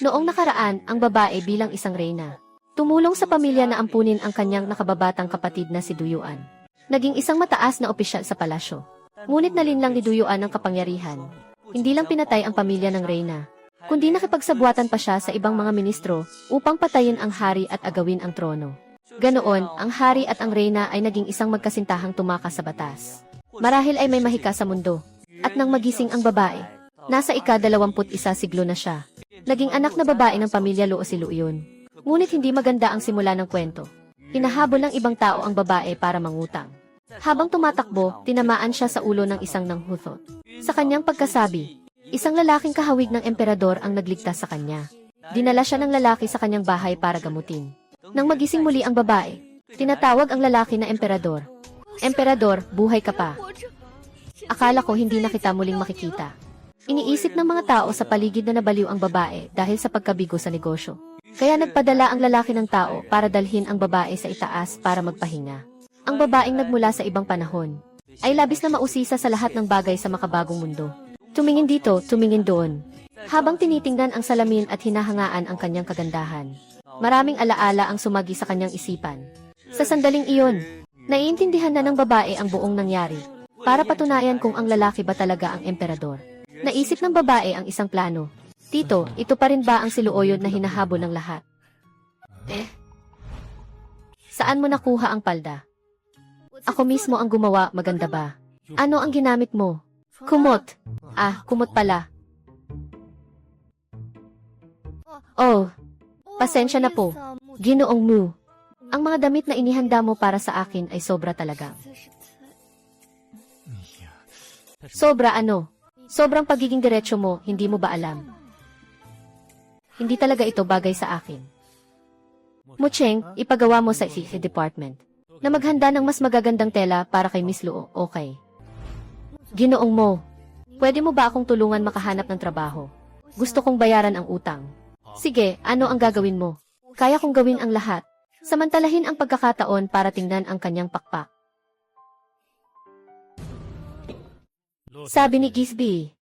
Noong nakaraan, ang babae bilang isang reyna, tumulong sa pamilya na ampunin ang kanyang nakababatang kapatid na si Duyuan. Naging isang mataas na opisyal sa palasyo. Ngunit nalinlang ni Duyuan ang kapangyarihan. Hindi lang pinatay ang pamilya ng reyna, kundi nakipagsabwatan pa siya sa ibang mga ministro upang patayin ang hari at agawin ang trono. Ganoon, ang hari at ang reyna ay naging isang magkasintahang tumakas sa batas. Marahil ay may mahika sa mundo. At nang magising ang babae, nasa ika-21 siglo na siya. Naging anak na babae ng pamilya Luo si Luoyun. Ngunit hindi maganda ang simula ng kwento. Hinahabol ng ibang tao ang babae para mangutang. Habang tumatakbo, tinamaan siya sa ulo ng isang nanghuthot. Sa kanyang pagkasabi, isang lalaking kahawig ng emperador ang nagligtas sa kanya. Dinala siya ng lalaki sa kanyang bahay para gamutin. Nang magising muli ang babae, tinatawag ang lalaki na emperador. Emperador, buhay ka pa. Akala ko hindi na kita muling makikita. Iniisip ng mga tao sa paligid na nabaliw ang babae dahil sa pagkabigo sa negosyo. Kaya nagpadala ang lalaki ng tao para dalhin ang babae sa itaas para magpahinga. Ang babaeng nagmula sa ibang panahon ay labis na mausisa sa lahat ng bagay sa makabagong mundo. Tumingin dito, tumingin doon. Habang tinitingnan ang salamin at hinahangaan ang kanyang kagandahan. Maraming alaala ang sumagi sa kanyang isipan. Sa sandaling iyon, naiintindihan na ng babae ang buong nangyari para patunayan kung ang lalaki ba talaga ang emperador. Naisip ng babae ang isang plano. Tito, ito pa rin ba ang si Luoyod na hinahabol ng lahat? Saan mo nakuha ang palda? Ako mismo ang gumawa, maganda ba? Ano ang ginamit mo? Kumot. Kumot pala. Oh, pasensya na po. Ginoong Mu. Ang mga damit na inihanda mo para sa akin ay sobra talaga. Sobra ano? Sobrang pagiging diretsyo mo, hindi mo ba alam? Hindi talaga ito bagay sa akin. Mucheng, ipagawa mo sa department na maghanda ng mas magagandang tela para kay Miss Luo, okay? Ginoong Mo, pwede mo ba akong tulungan makahanap ng trabaho? Gusto kong bayaran ang utang. Sige, ano ang gagawin mo? Kaya kong gawin ang lahat. Samantalahin ang pagkakataon para tingnan ang kanyang pakpak. Sabi ni Gisby,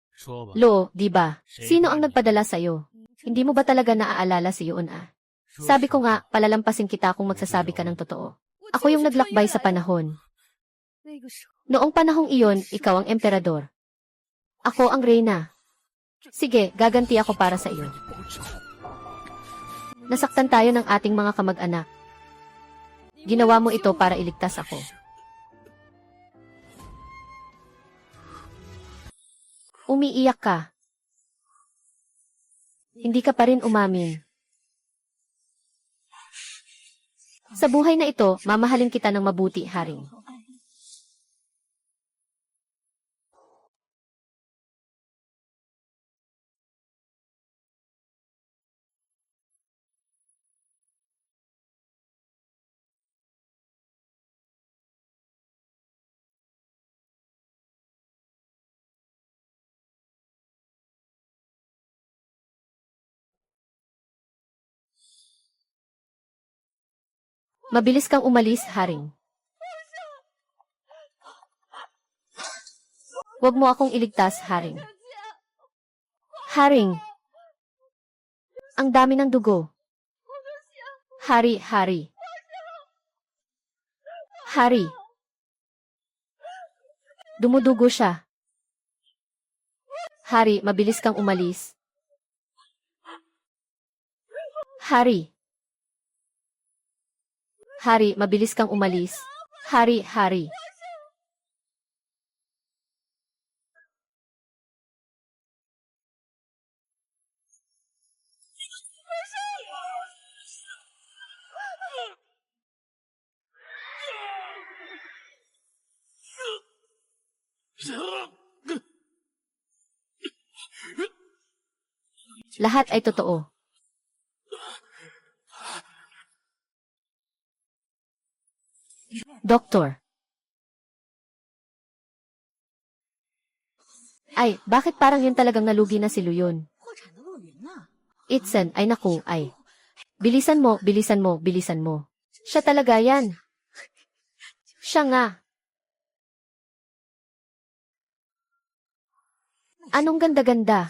Lo, di ba? Sino ang nagpadala sa'yo? Hindi mo ba talaga naaalala si Yoon Sabi ko nga, palalampasin kita kung magsasabi ka ng totoo. Ako yung naglakbay sa panahon. Noong panahong iyon, ikaw ang emperador. Ako ang reyna. Sige, gaganti ako para sa iyo. Nasaktan tayo ng ating mga kamag-anak. Ginawa mo ito para iligtas ako. Umiiyak ka. Hindi ka pa rin umamin. Sa buhay na ito, mamahalin kita ng mabuti, Haring. Mabilis kang umalis, Haring. Huwag mo akong iligtas, Haring. Haring! Ang dami ng dugo. Hari, Hari. Hari. Dumudugo siya. Hari, mabilis kang umalis. Hari. Hari, mabilis kang umalis. Hari, Hari. Lahat ay totoo. Doktor. Ay, bakit parang yun talagang nalugi na si Luyon? Itsen, ay naku, ay. Bilisan mo, bilisan mo, bilisan mo. Siya talaga yan. Siya nga. Anong ganda-ganda?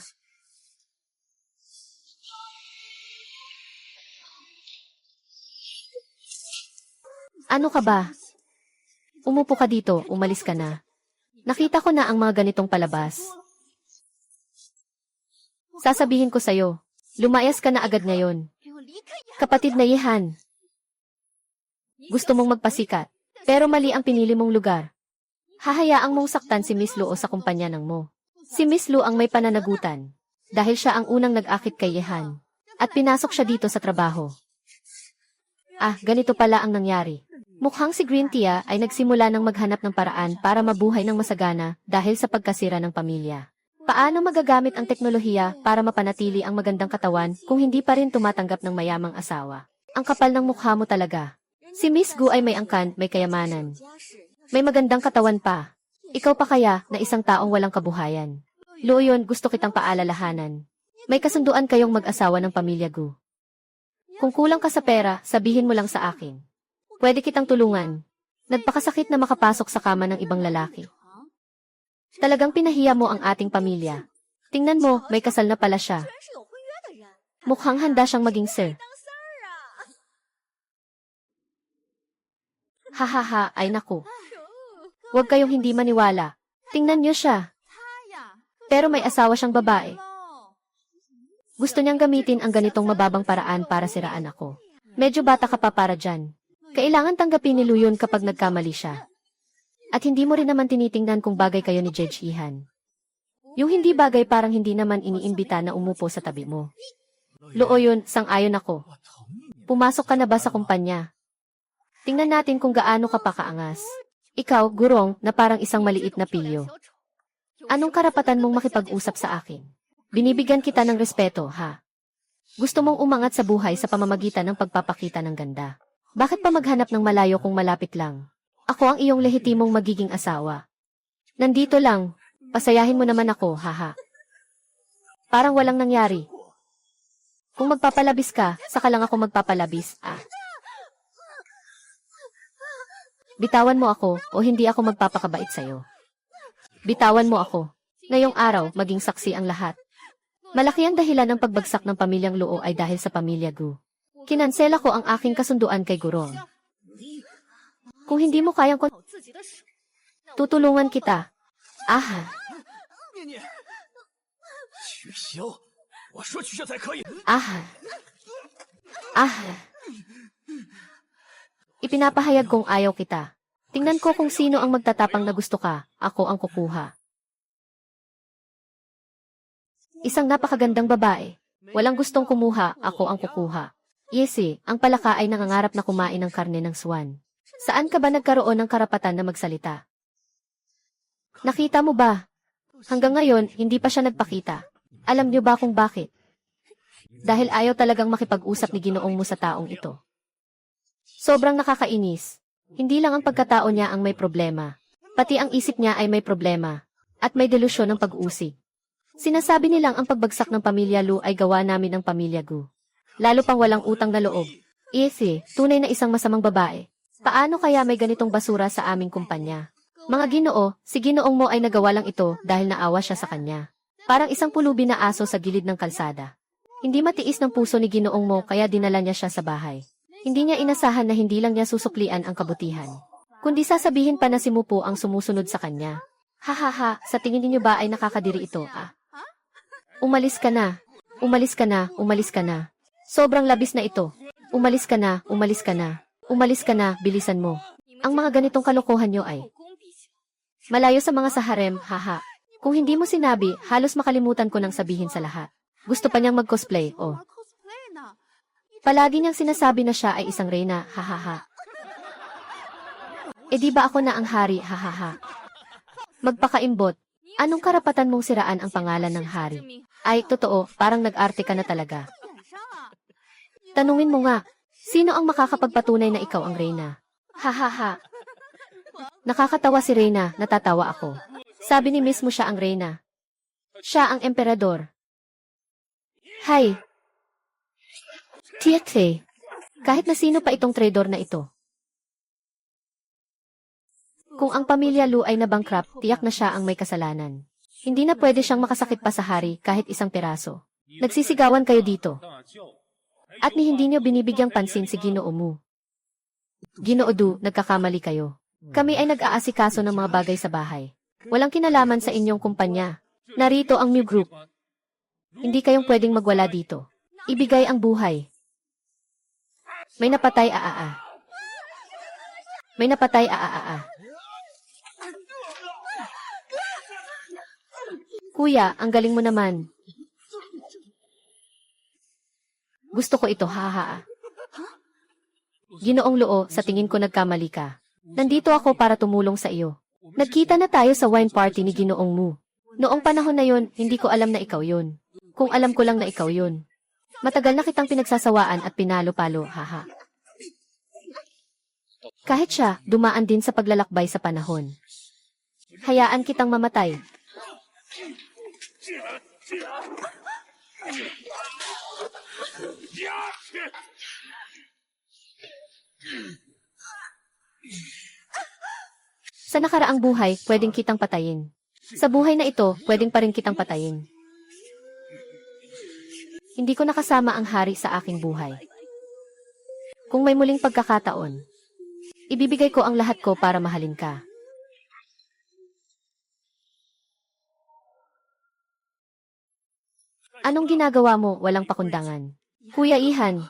Ano ka ba? Umupo ka dito, umalis ka na. Nakita ko na ang mga ganitong palabas. Sasabihin ko sa'yo, lumayas ka na agad ngayon. Kapatid na Yehan. Gusto mong magpasikat, pero mali ang pinili mong lugar. Hahayaang mong saktan si Miss Lu o sa kumpanya ng mo. Si Miss Lu ang may pananagutan, dahil siya ang unang nag-akit kay Yehan, at pinasok siya dito sa trabaho. Ganito pala ang nangyari. Mukhang si Green Tia ay nagsimula ng maghanap ng paraan para mabuhay ng masagana dahil sa pagkasira ng pamilya. Paano magagamit ang teknolohiya para mapanatili ang magandang katawan kung hindi pa rin tumatanggap ng mayamang asawa? Ang kapal ng mukha mo talaga. Si Miss Gu ay may angkan, may kayamanan. May magandang katawan pa. Ikaw pa kaya na isang taong walang kabuhayan? Luoyon, gusto kitang paalalahanan. May kasunduan kayong mag-asawa ng pamilya Gu. Kung kulang ka sa pera, sabihin mo lang sa akin. Pwede kitang tulungan. Nagpakasakit na makapasok sa kama ng ibang lalaki. Talagang pinahiya mo ang ating pamilya. Tingnan mo, may kasal na pala siya. Mukhang handa siyang maging sir. Hahaha, ay naku. Huwag kayong hindi maniwala. Tingnan niyo siya. Pero may asawa siyang babae. Gusto niyang gamitin ang ganitong mababang paraan para siraan ako. Medyo bata ka pa para dyan. Kailangan tanggapin ni Luyon kapag nagkamali siya. At hindi mo rin naman tinitingnan kung bagay kayo ni Judge Ihan. Yung hindi bagay parang hindi naman iniimbita na umupo sa tabi mo. Luoyon, sang-ayon ako. Pumasok ka na ba sa kumpanya? Tingnan natin kung gaano ka pa kaangas. Ikaw, gurong, na parang isang maliit na pilyo. Anong karapatan mong makipag-usap sa akin? Binibigyan kita ng respeto, ha? Gusto mong umangat sa buhay sa pamamagitan ng pagpapakita ng ganda. Bakit pa maghanap ng malayo kung malapit lang? Ako ang iyong lehitimong magiging asawa. Nandito lang, pasayahin mo naman ako, haha. Parang walang nangyari. Kung magpapalabis ka, saka lang ako magpapalabis, Bitawan mo ako o hindi ako magpapakabait sa'yo. Bitawan mo ako. Ngayong araw, maging saksi ang lahat. Malaki ang dahilan ng pagbagsak ng pamilyang Luo ay dahil sa pamilya Gu. Kinansela ko ang aking kasunduan kay Gurong. Kung hindi mo kayang tutulungan kita. Ipinapahayag kong ayaw kita. Tingnan ko kung sino ang magtatapang na gusto ka, ako ang kukuha. Isang napakagandang babae. Walang gustong kumuha, ako ang kukuha. Yesi, ang palaka ay nangangarap na kumain ng karne ng swan. Saan ka ba nagkaroon ng karapatan na magsalita? Nakita mo ba? Hanggang ngayon, hindi pa siya nagpakita. Alam niyo ba kung bakit? Dahil ayaw talagang makipag-usap ni Ginoong mo sa taong ito. Sobrang nakakainis. Hindi lang ang pagkatao niya ang may problema. Pati ang isip niya ay may problema. At may delusyon ng pag-usig. Sinasabi nilang ang pagbagsak ng pamilya Lu ay gawa namin ng pamilya Gu. Lalo pang walang utang na loob. Isi, tunay na isang masamang babae. Paano kaya may ganitong basura sa aming kumpanya? Mga Ginoo, si Ginoong mo ay nagawa lang ito dahil naawa siya sa kanya. Parang isang pulubi na aso sa gilid ng kalsada. Hindi matiis ng puso ni Ginoong mo kaya dinala niya siya sa bahay. Hindi niya inasahan na hindi lang niya susuklian ang kabutihan. Kundi sasabihin pa na si Mupo ang sumusunod sa kanya. Hahaha, sa tingin niyo ba ay nakakadiri ito, Umalis ka na. Umalis ka na, umalis ka na. Sobrang labis na ito. Umalis ka na, umalis ka na. Umalis ka na, bilisan mo. Ang mga ganitong kalokohan nyo ay malayo sa mga saharem, haha. Kung hindi mo sinabi, halos makalimutan ko nang sabihin sa lahat. Gusto pa niyang mag-cosplay, Palagi niyang sinasabi na siya ay isang reyna, hahaha. E di ba ako na ang hari, hahaha. Magpakaimbot. Anong karapatan mong siraan ang pangalan ng hari? Ay, totoo, parang nag-arte ka na talaga. Tanungin mo nga, sino ang makakapagpatunay na ikaw ang reyna? Hahaha. Nakakatawa si Reyna, natatawa ako. Sabi ni mismo siya ang reyna. Siya ang emperador. Hay! Tiyak kahit na sino pa itong traidor na ito. Kung ang pamilya Lu ay nabankrupt, tiyak na siya ang may kasalanan. Hindi na pwede siyang makasakit pa sa hari kahit isang piraso. Nagsisigawan kayo dito. At ni hindi niyo binibigyang pansin si Ginoo mo. Ginoo Du, nagkakamali kayo. Kami ay nag-aasikaso ng mga bagay sa bahay. Walang kinalaman sa inyong kumpanya. Narito ang Mew Group. Hindi kayong pwedeng magwala dito. Ibigay ang buhay. May napatay May napatay Kuya, ang galing mo naman. Gusto ko ito, haha. Ginoong Luo, sa tingin ko nagkamali ka. Nandito ako para tumulong sa iyo. Nagkita na tayo sa wine party ni Ginoong Mu. Noong panahon na yon, hindi ko alam na ikaw yon. Kung alam ko lang na ikaw yon. Matagal na kitang pinagsasawaan at pinalo-palo, haha. Kahit siya, dumaan din sa paglalakbay sa panahon. Hayaan kitang mamatay. Sa nakaraang buhay, pwedeng kitang patayin. Sa buhay na ito, pwedeng pa rin kitang patayin. Hindi ko nakasama ang hari sa aking buhay. Kung may muling pagkakataon, ibibigay ko ang lahat ko para mahalin ka. Anong ginagawa mo, walang pakundangan? Kuya Ihan.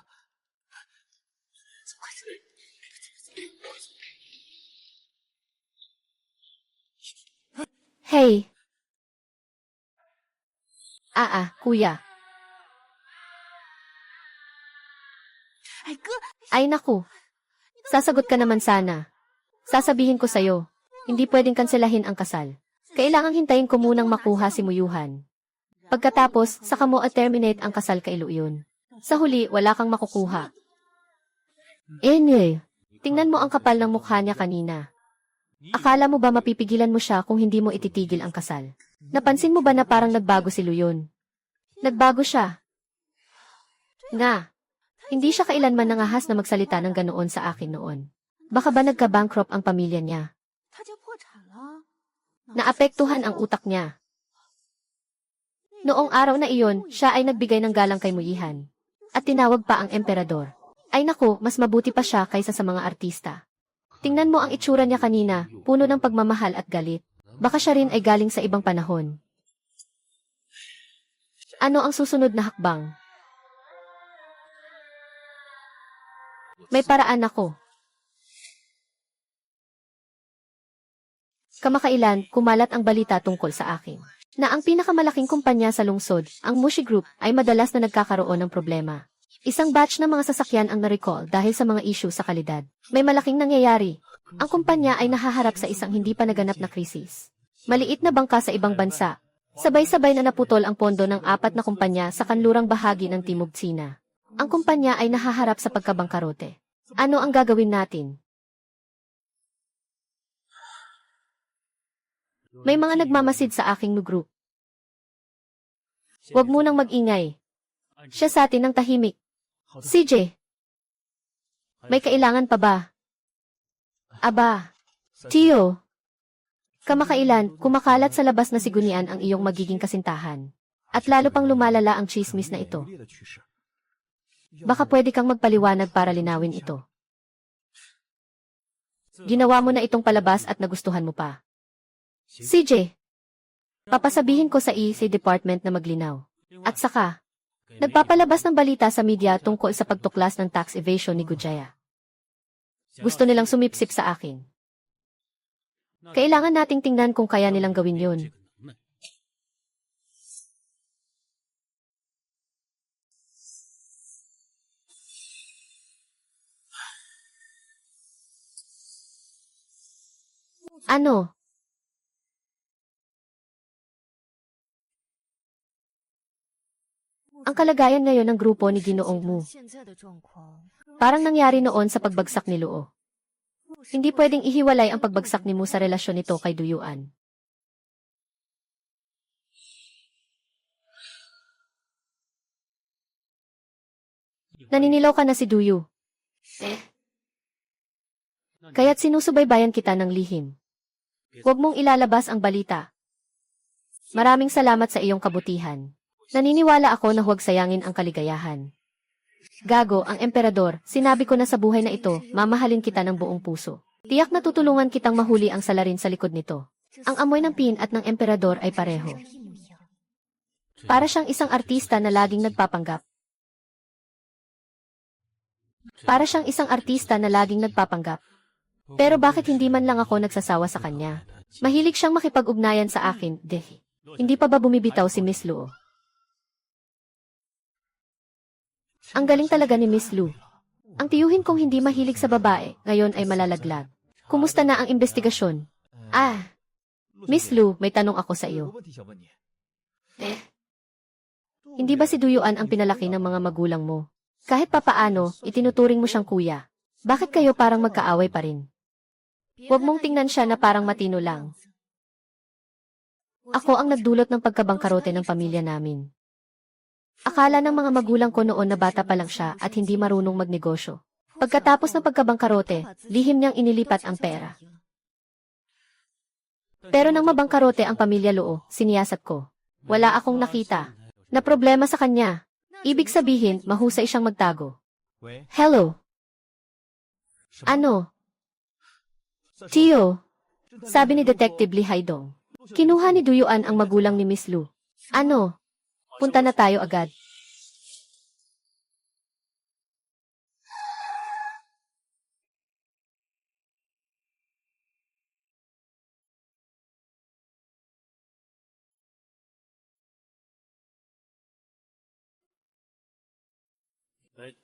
Hey. Kuya. Ay naku. Sasagot ka naman sana. Sasabihin ko sa'yo, hindi pwedeng kanselahin ang kasal. Kailangang hintayin ko munang makuha si Muyuhan. Pagkatapos, saka mo terminate ang kasal kay Luyon. Sa huli, wala kang makukuha. Tingnan mo ang kapal ng mukha niya kanina. Akala mo ba mapipigilan mo siya kung hindi mo ititigil ang kasal? Napansin mo ba na parang nagbago si Luyon? Nagbago siya. Nga. Hindi siya kailanman nangahas na magsalita ng ganoon sa akin noon. Baka ba nagka-bankrupt ang pamilya niya? Naapektuhan ang utak niya. Noong araw na iyon, siya ay nagbigay ng galang kay Muyihan. At tinawag pa ang emperador. Ay naku, mas mabuti pa siya kaysa sa mga artista. Tingnan mo ang itsura niya kanina, puno ng pagmamahal at galit. Baka siya rin ay galing sa ibang panahon. Ano ang susunod na hakbang? May paraan ako. Kamakailan, kumalat ang balita tungkol sa akin, na ang pinakamalaking kumpanya sa lungsod, ang Mushi Group, ay madalas na nagkakaroon ng problema. Isang batch ng mga sasakyan ang na-recall dahil sa mga issue sa kalidad. May malaking nangyayari. Ang kumpanya ay nahaharap sa isang hindi pa naganap na krisis. Maliit na bangka sa ibang bansa. Sabay-sabay na naputol ang pondo ng 4 na kumpanya sa kanlurang bahagi ng Timog Tsina. Ang kumpanya ay nahaharap sa pagkabangkarote. Ano ang gagawin natin? May mga nagmamasid sa aking group. Huwag munang mag-ingay. Siya sa atin ng tahimik. CJ, may kailangan pa ba? Aba, Tio, kamakailan, kumakalat sa labas na sigunian ang iyong magiging kasintahan. At lalo pang lumalala ang chismis na ito. Baka pwede kang magpaliwanag para linawin ito. Ginawa mo na itong palabas at nagustuhan mo pa. CJ, papasabihin ko sa EC Department na maglinaw. At saka, nagpapalabas ng balita sa media tungkol sa pagtuklas ng tax evasion ni Gujaya. Gusto nilang sumipsip sa akin. Kailangan nating tingnan kung kaya nilang gawin yun. Ano? Ang kalagayan ngayon ng grupo ni Ginoong Mu. Parang nangyari noon sa pagbagsak ni Luo. Hindi pwedeng ihiwalay ang pagbagsak ni Mu sa relasyon nito kay Duyuan. Naninilaw ka na si Duyu. Kaya't sinusubaybayan kita ng lihim. Huwag mong ilalabas ang balita. Maraming salamat sa iyong kabutihan. Naniniwala ako na huwag sayangin ang kaligayahan. Gago, ang emperador, sinabi ko na sa buhay na ito, mamahalin kita ng buong puso. Tiyak na tutulungan kitang mahuli ang salarin sa likod nito. Ang amoy ng pin at ng emperador ay pareho. Para siyang isang artista na laging nagpapanggap. Para siyang isang artista na laging nagpapanggap. Pero bakit hindi man lang ako nagsasawa sa kanya? Mahilig siyang makipag-ugnayan sa akin, Hindi pa ba bumibitaw si Miss Luo? Ang galing talaga ni Miss Lu. Ang tiyuhin kong hindi mahilig sa babae, ngayon ay malalaglag. Kumusta na ang investigasyon? Miss Lu, may tanong ako sa iyo. Hindi ba si Duyuan ang pinalaki ng mga magulang mo? Kahit papaano, itinuturing mo siyang kuya. Bakit kayo parang magkaaway pa rin? Huwag mong tingnan siya na parang matino lang. Ako ang nagdulot ng pagkabangkarote ng pamilya namin. Akala ng mga magulang ko noon na bata pa lang siya at hindi marunong magnegosyo. Pagkatapos ng pagkabangkarote, lihim niyang inilipat ang pera. Pero nang mabangkarote ang pamilya Luo, siniyasat ko. Wala akong nakita na problema sa kanya. Ibig sabihin, mahusay siyang magtago. Hello? Ano? Tio? Sabi ni Detective Lee Haidong. Kinuha ni Duyuan ang magulang ni Miss Lu. Ano? Punta na tayo agad.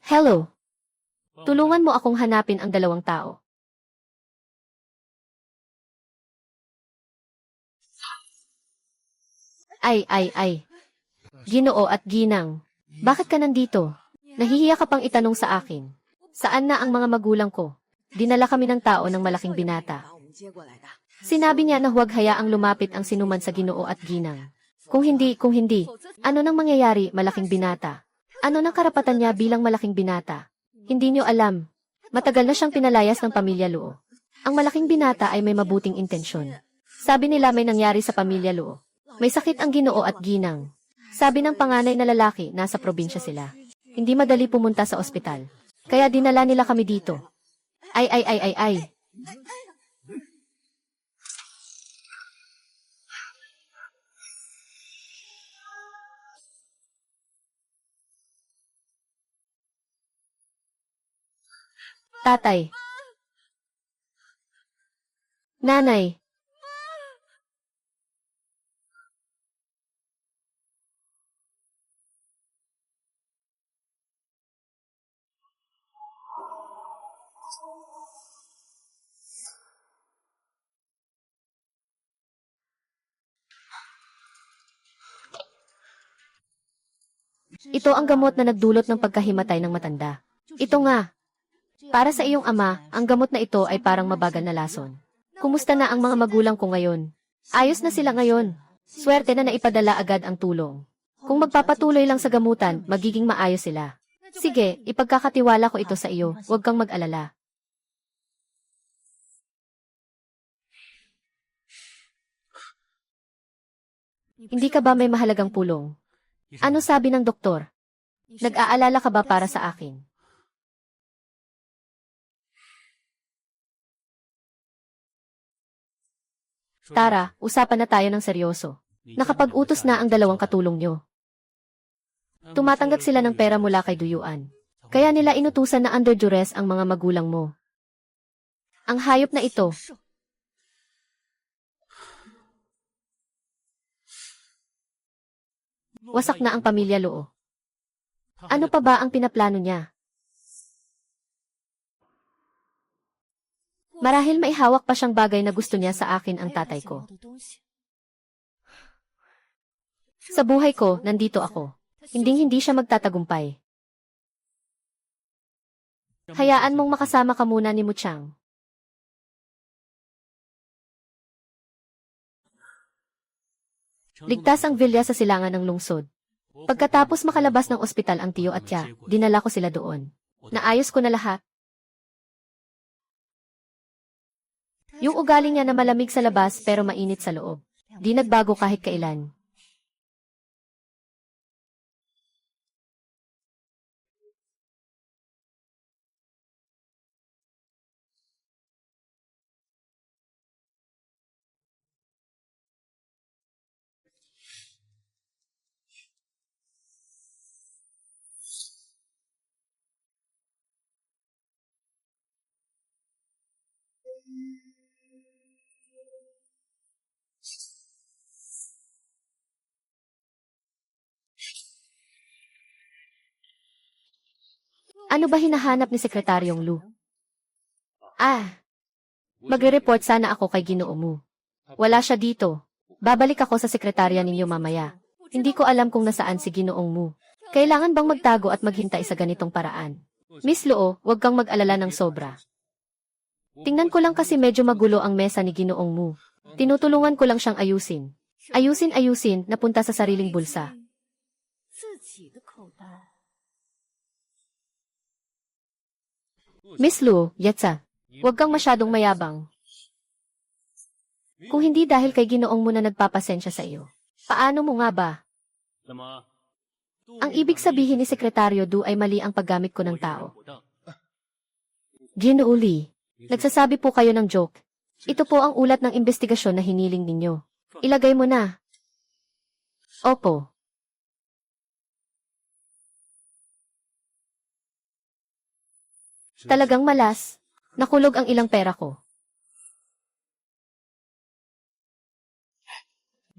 Hello? Tulungan mo akong hanapin ang dalawang tao. Ay. Ginoo at Ginang. Bakit ka nandito? Nahihiya ka pang itanong sa akin. Saan na ang mga magulang ko? Dinala kami ng tao ng malaking binata. Sinabi niya na huwag hayaang lumapit ang sinuman sa Ginoo at Ginang. Kung hindi, ano nang mangyayari, malaking binata? Ano nang karapatan niya bilang malaking binata? Hindi niyo alam. Matagal na siyang pinalayas ng pamilya Luo. Ang malaking binata ay may mabuting intensyon. Sabi nila may nangyari sa pamilya Luo. May sakit ang Ginoo at Ginang. Sabi ng panganay na lalaki, nasa probinsya sila. Hindi madali pumunta sa ospital. Kaya dinala nila kami dito. Ay. Tatay. Nanay. Ito ang gamot na nagdulot ng pagkahimatay ng matanda. Ito nga. Para sa iyong ama, ang gamot na ito ay parang mabagal na lason. Kumusta na ang mga magulang ko ngayon? Ayos na sila ngayon. Swerte na naipadala agad ang tulong. Kung magpapatuloy lang sa gamutan, magiging maayos sila. Sige, ipagkakatiwala ko ito sa iyo, huwag kang mag-alala. Hindi ka ba may mahalagang pulong? Ano sabi ng doktor? Nag-aalala ka ba para sa akin? Tara, usapan na tayo ng seryoso. Nakapag-utos na ang dalawang katulong nyo. Tumatanggap sila ng pera mula kay Duyuan. Kaya nila inutusan na under duress ang mga magulang mo. Ang hayop na ito. Wasak na ang pamilya Luo. Ano pa ba ang pinaplano niya? Marahil maihawak pa siyang bagay na gusto niya sa akin ang tatay ko. Sa buhay ko, nandito ako. Hindi siya magtatagumpay. Hayaan mong makasama ka muna ni Muchang. Ligtas ang Vilya sa silangan ng lungsod. Pagkatapos makalabas ng ospital ang tiyo at tiya, dinala ko sila doon. Naayos ko na lahat. Yung ugali niya na malamig sa labas pero mainit sa loob. Di nagbago kahit kailan. Ano ba hinahanap ni Sekretaryong Lu? Magre-report sana ako kay Ginoo Mu. Wala siya dito. Babalik ako sa sekretarya ninyo mamaya. Hindi ko alam kung nasaan si Ginoong Mu. Kailangan bang magtago at maghintay sa ganitong paraan? Miss Luo, huwag kang mag-alala ng sobra. Tingnan ko lang kasi medyo magulo ang mesa ni Ginoong Mu. Tinutulungan ko lang siyang ayusin. Ayusin, napunta sa sariling bulsa. Miss Luo, Yetsa, huwag kang masyadong mayabang. Kung hindi dahil kay Ginoong Mu na nagpapasensya sa iyo, paano mo nga ba? Ang ibig sabihin ni Sekretaryo Du ay mali ang paggamit ko ng tao. Ginoo Li, nagsasabi po kayo ng joke. Ito po ang ulat ng investigasyon na hiniling ninyo. Ilagay mo na. Opo. Talagang malas. Nakulog ang ilang pera ko.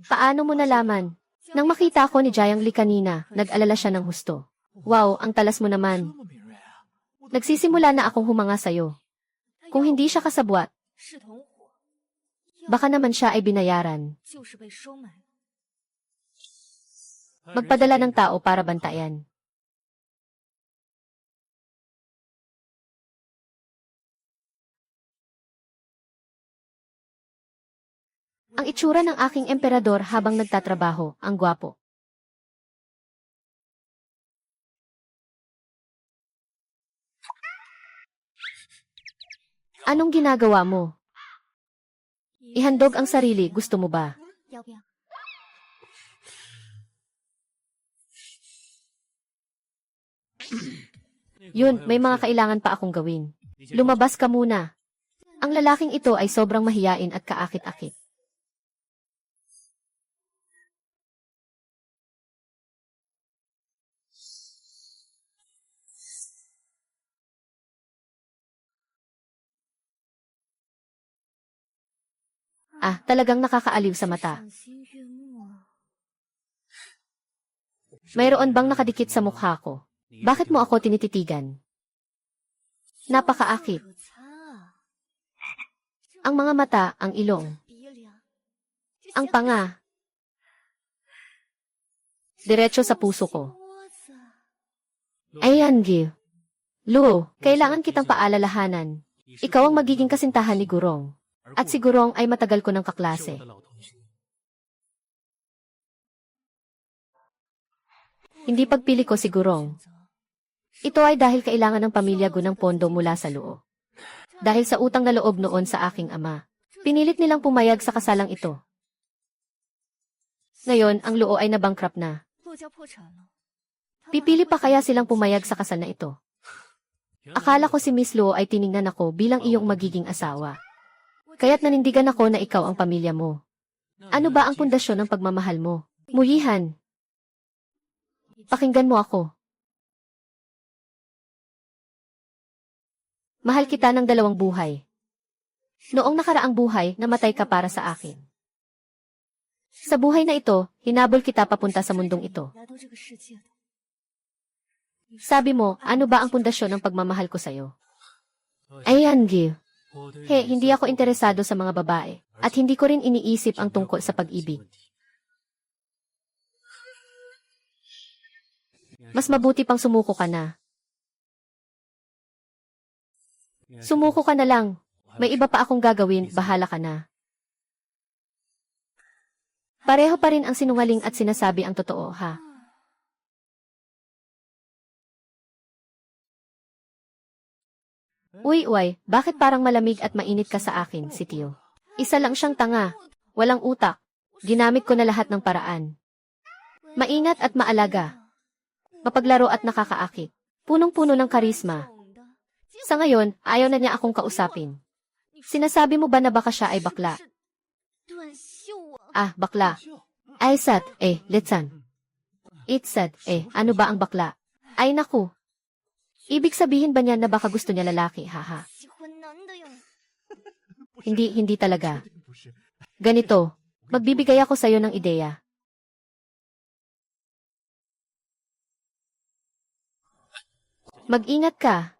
Paano mo nalaman? Nang makita ko ni Jiang Li kanina, nag-alala siya ng husto. Wow, ang talas mo naman. Nagsisimula na akong humanga sa'yo. Kung hindi siya kasabwat, baka naman siya ay binayaran. Magpadala ng tao para bantayan. Ang itsura ng aking emperador habang nagtatrabaho, ang gwapo. Anong ginagawa mo? Ihandog ang sarili, gusto mo ba? Yun, may mga kailangan pa akong gawin. Lumabas ka muna. Ang lalaking ito ay sobrang mahiyain at kaakit-akit. Talagang nakakaaliw sa mata. Mayroon bang nakadikit sa mukha ko? Bakit mo ako tinititigan? Napakaakit. Ang mga mata, ang ilong. Ang panga. Diretso sa puso ko. Ayan, Gil. Luo, kailangan kitang paalalahanan. Ikaw ang magiging kasintahan ni Gurong. At si Gurong ay matagal ko ng kaklase. Hindi pagpili ko si Gurong. Ito ay dahil kailangan ng pamilya ko ng pondo mula sa Luo. Dahil sa utang na loob noon sa aking ama, pinilit nilang pumayag sa kasalang ito. Ngayon, ang Luo ay nabankrupt na. Pipili pa kaya silang pumayag sa kasal na ito? Akala ko si Miss Luo ay tiningnan ako bilang iyong magiging asawa. Kaya't nanindigan ako na ikaw ang pamilya mo. Ano ba ang pundasyon ng pagmamahal mo? Muyihan. Pakinggan mo ako. Mahal kita ng 2 buhay. Noong nakaraang buhay, namatay ka para sa akin. Sa buhay na ito, hinabol kita papunta sa mundong ito. Sabi mo, ano ba ang pundasyon ng pagmamahal ko sa'yo? Ayan, Gil. Hindi ako interesado sa mga babae, at hindi ko rin iniisip ang tungkol sa pag-ibig. Mas mabuti pang sumuko ka na. Sumuko ka na lang. May iba pa akong gagawin, bahala ka na. Pareho pa rin ang sinungaling at sinasabi ang totoo, ha? Uy, bakit parang malamig at mainit ka sa akin, si Tio? Isa lang siyang tanga. Walang utak. Ginamit ko na lahat ng paraan. Maingat at maalaga. Mapaglaro at nakakaakit. Punong-puno ng karisma. Sa ngayon, ayaw na niya akong kausapin. Sinasabi mo ba na baka siya ay bakla? Bakla. Aysat, letsan. Itsad, ano ba ang bakla? Ay naku. Ibig sabihin ba niya na baka gusto niya lalaki, haha? Hindi talaga. Ganito, magbibigay ako sa'yo ng ideya. Mag-ingat ka.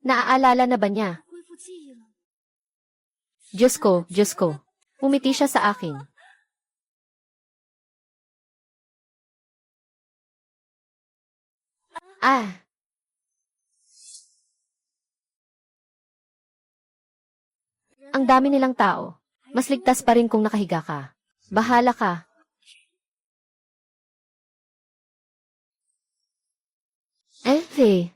Naaalala na ba niya? Diyos ko, Diyos ko. Umiti siya sa akin. Ah, ang dami nilang tao. Mas ligtas pa rin kung nakahiga ka. Bahala ka. Eh.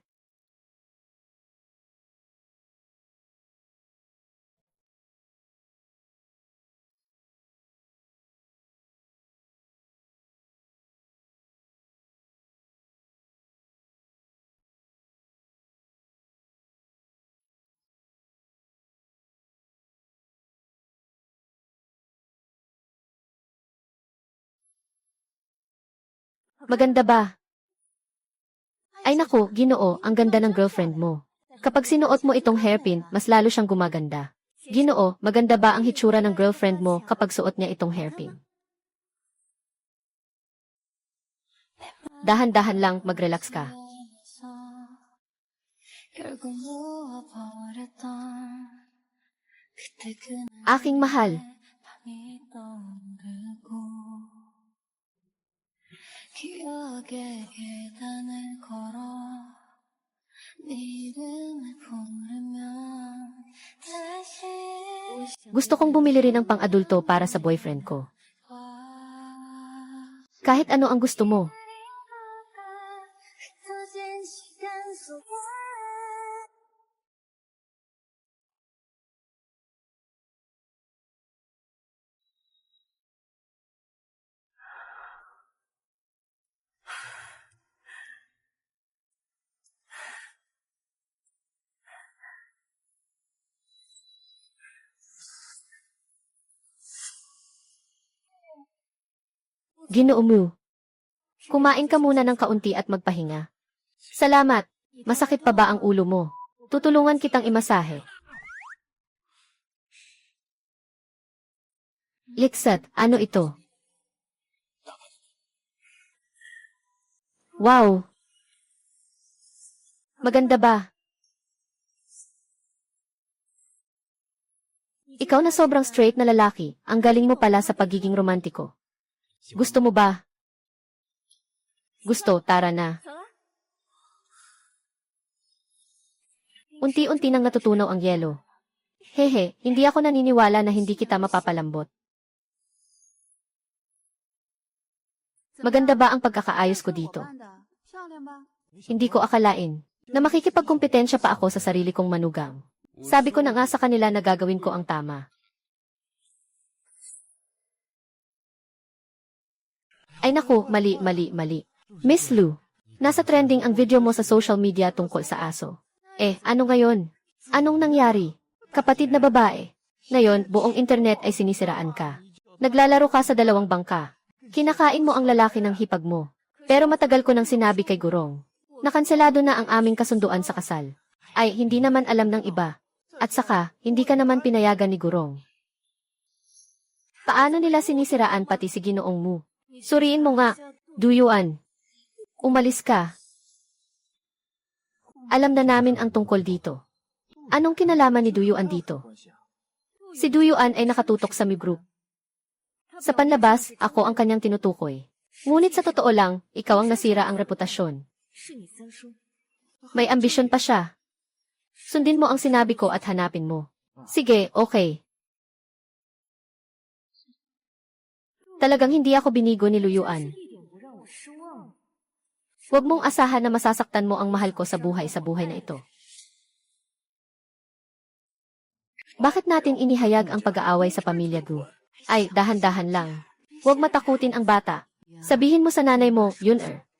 Maganda ba? Ay naku, Ginoo, ang ganda ng girlfriend mo. Kapag sinuot mo itong hairpin, mas lalo siyang gumaganda. Ginoo, maganda ba ang hitsura ng girlfriend mo kapag suot niya itong hairpin? Dahan-dahan lang, mag-relax ka. Aking mahal. Gusto kong bumili rin ng pang-adulto para sa boyfriend ko. Kahit ano ang gusto mo. Ginoo mo. Kumain ka muna ng kaunti at magpahinga. Salamat. Masakit pa ba ang ulo mo? Tutulungan kitang imasahe. Liksat, ano ito? Wow! Maganda ba? Ikaw na sobrang straight na lalaki, ang galing mo pala sa pagiging romantiko. Gusto mo ba? Gusto, tara na. Unti-unti nang natutunaw ang yelo. Hehe, hindi ako naniniwala na hindi kita mapapalambot. Maganda ba ang pagkakaayos ko dito? Hindi ko akalain na makikipagkumpetensya pa ako sa sarili kong manugang. Sabi ko na nga sa kanila na gagawin ko ang tama. Ay naku, mali. Miss Lu, nasa trending ang video mo sa social media tungkol sa aso. Ano ngayon? Anong nangyari? Kapatid na babae. Ngayon, buong internet ay sinisiraan ka. Naglalaro ka sa dalawang bangka. Kinakain mo ang lalaki ng hipag mo. Pero matagal ko nang sinabi kay Gurong. Nakanselado na ang aming kasunduan sa kasal. Ay, hindi naman alam ng iba. At saka, hindi ka naman pinayagan ni Gurong. Paano nila sinisiraan pati si Ginoong mo? Suriin mo nga, Duyuan. Umalis ka. Alam na namin ang tungkol dito. Anong kinalaman ni Duyuan dito? Si Duyuan ay nakatutok sa Mi Group. Sa panlabas, ako ang kanyang tinutukoy. Ngunit sa totoo lang, ikaw ang nasira ang reputasyon. May ambisyon pa siya. Sundin mo ang sinabi ko at hanapin mo. Sige, okay. Talagang hindi ako binigo ni Luyuan. Huwag mong asahan na masasaktan mo ang mahal ko sa buhay na ito. Bakit natin inihayag ang pag-aaway sa pamilya Gu? Ay, dahan-dahan lang. Huwag matakutin ang bata. Sabihin mo sa nanay mo,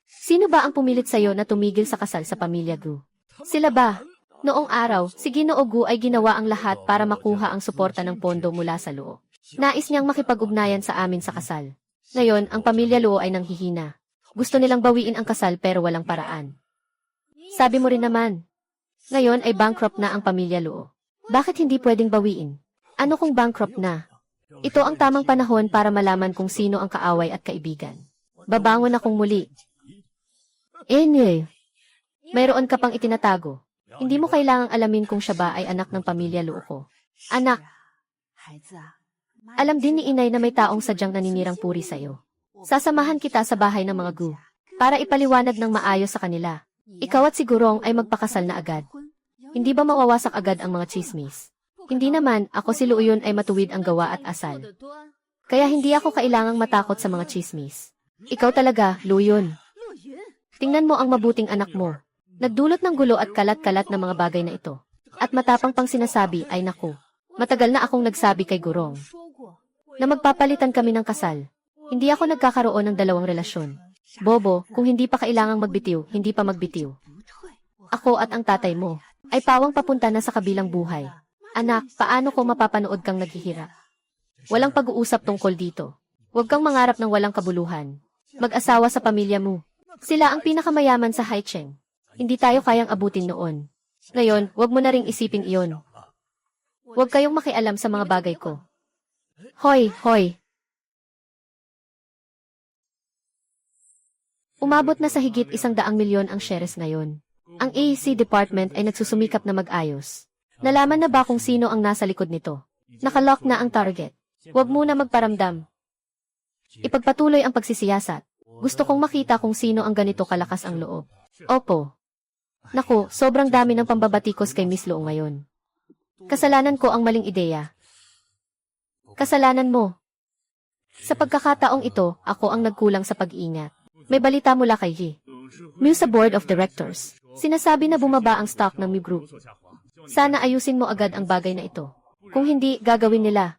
sino ba ang pumilit sa'yo na tumigil sa kasal sa pamilya Gu? Sila ba? Noong araw, si Ginoo Gu ay ginawa ang lahat para makuha ang suporta ng pondo mula sa Luo. Nais niyang makipag-ugnayan sa amin sa kasal. Ngayon, ang pamilya Luo ay nanghihina. Gusto nilang bawiin ang kasal pero walang paraan. Sabi mo rin naman. Ngayon ay bankrupt na ang pamilya Luo. Bakit hindi pwedeng bawiin? Ano kung bankrupt na? Ito ang tamang panahon para malaman kung sino ang kaaway at kaibigan. Babangon akong muli. Mayroon ka pang itinatago. Hindi mo kailangang alamin kung siya ba ay anak ng pamilya Luo ko. Anak, alam din ni inay na may taong sadyang naninirang puri sa'yo. Sasamahan kita sa bahay ng mga gu para ipaliwanag ng maayos sa kanila. Ikaw at si Gurong ay magpakasal na agad. Hindi ba mawawasak agad ang mga chismis? Hindi naman, ako si Luoyun ay matuwid ang gawa at asal. Kaya hindi ako kailangang matakot sa mga chismis. Ikaw talaga, Luoyun. Tingnan mo ang mabuting anak mo. Nagdulot ng gulo at kalat-kalat na mga bagay na ito. At matapang pang sinasabi ay naku. Matagal na akong nagsabi kay Gurong na magpapalitan kami ng kasal. Hindi ako nagkakaroon ng dalawang relasyon. Bobo, kung hindi pa kailangang magbitiw, hindi pa magbitiw. Ako at ang tatay mo ay pawang papunta na sa kabilang buhay. Anak, paano ko mapapanood kang naghihirap? Walang pag-uusap tungkol dito. Huwag kang mangarap ng walang kabuluhan. Mag-asawa sa pamilya mo. Sila ang pinakamayaman sa Haicheng. Hindi tayo kayang abutin noon. Ngayon, huwag mo na ring isipin iyon. Huwag kayong makialam sa mga bagay ko. Hoy, hoy! Umabot na sa higit 100 milyon ang shares ngayon. Ang AEC department ay nagsusumikap na mag-ayos. Nalaman na ba kung sino ang nasa likod nito? Nakalock na ang target. Huwag muna magparamdam. Ipagpatuloy ang pagsisiyasat. Gusto kong makita kung sino ang ganito kalakas ang loob. Opo. Naku, sobrang dami ng pambabatikos kay Miss Luo ngayon. Kasalanan ko ang maling ideya. Kasalanan mo. Sa pagkakataong ito, ako ang nagkulang sa pag-iingat. May balita mula kay Yi Mew sa Board of Directors. Sinasabi na bumaba ang stock ng Mew Group. Sana ayusin mo agad ang bagay na ito. Kung hindi, gagawin nila.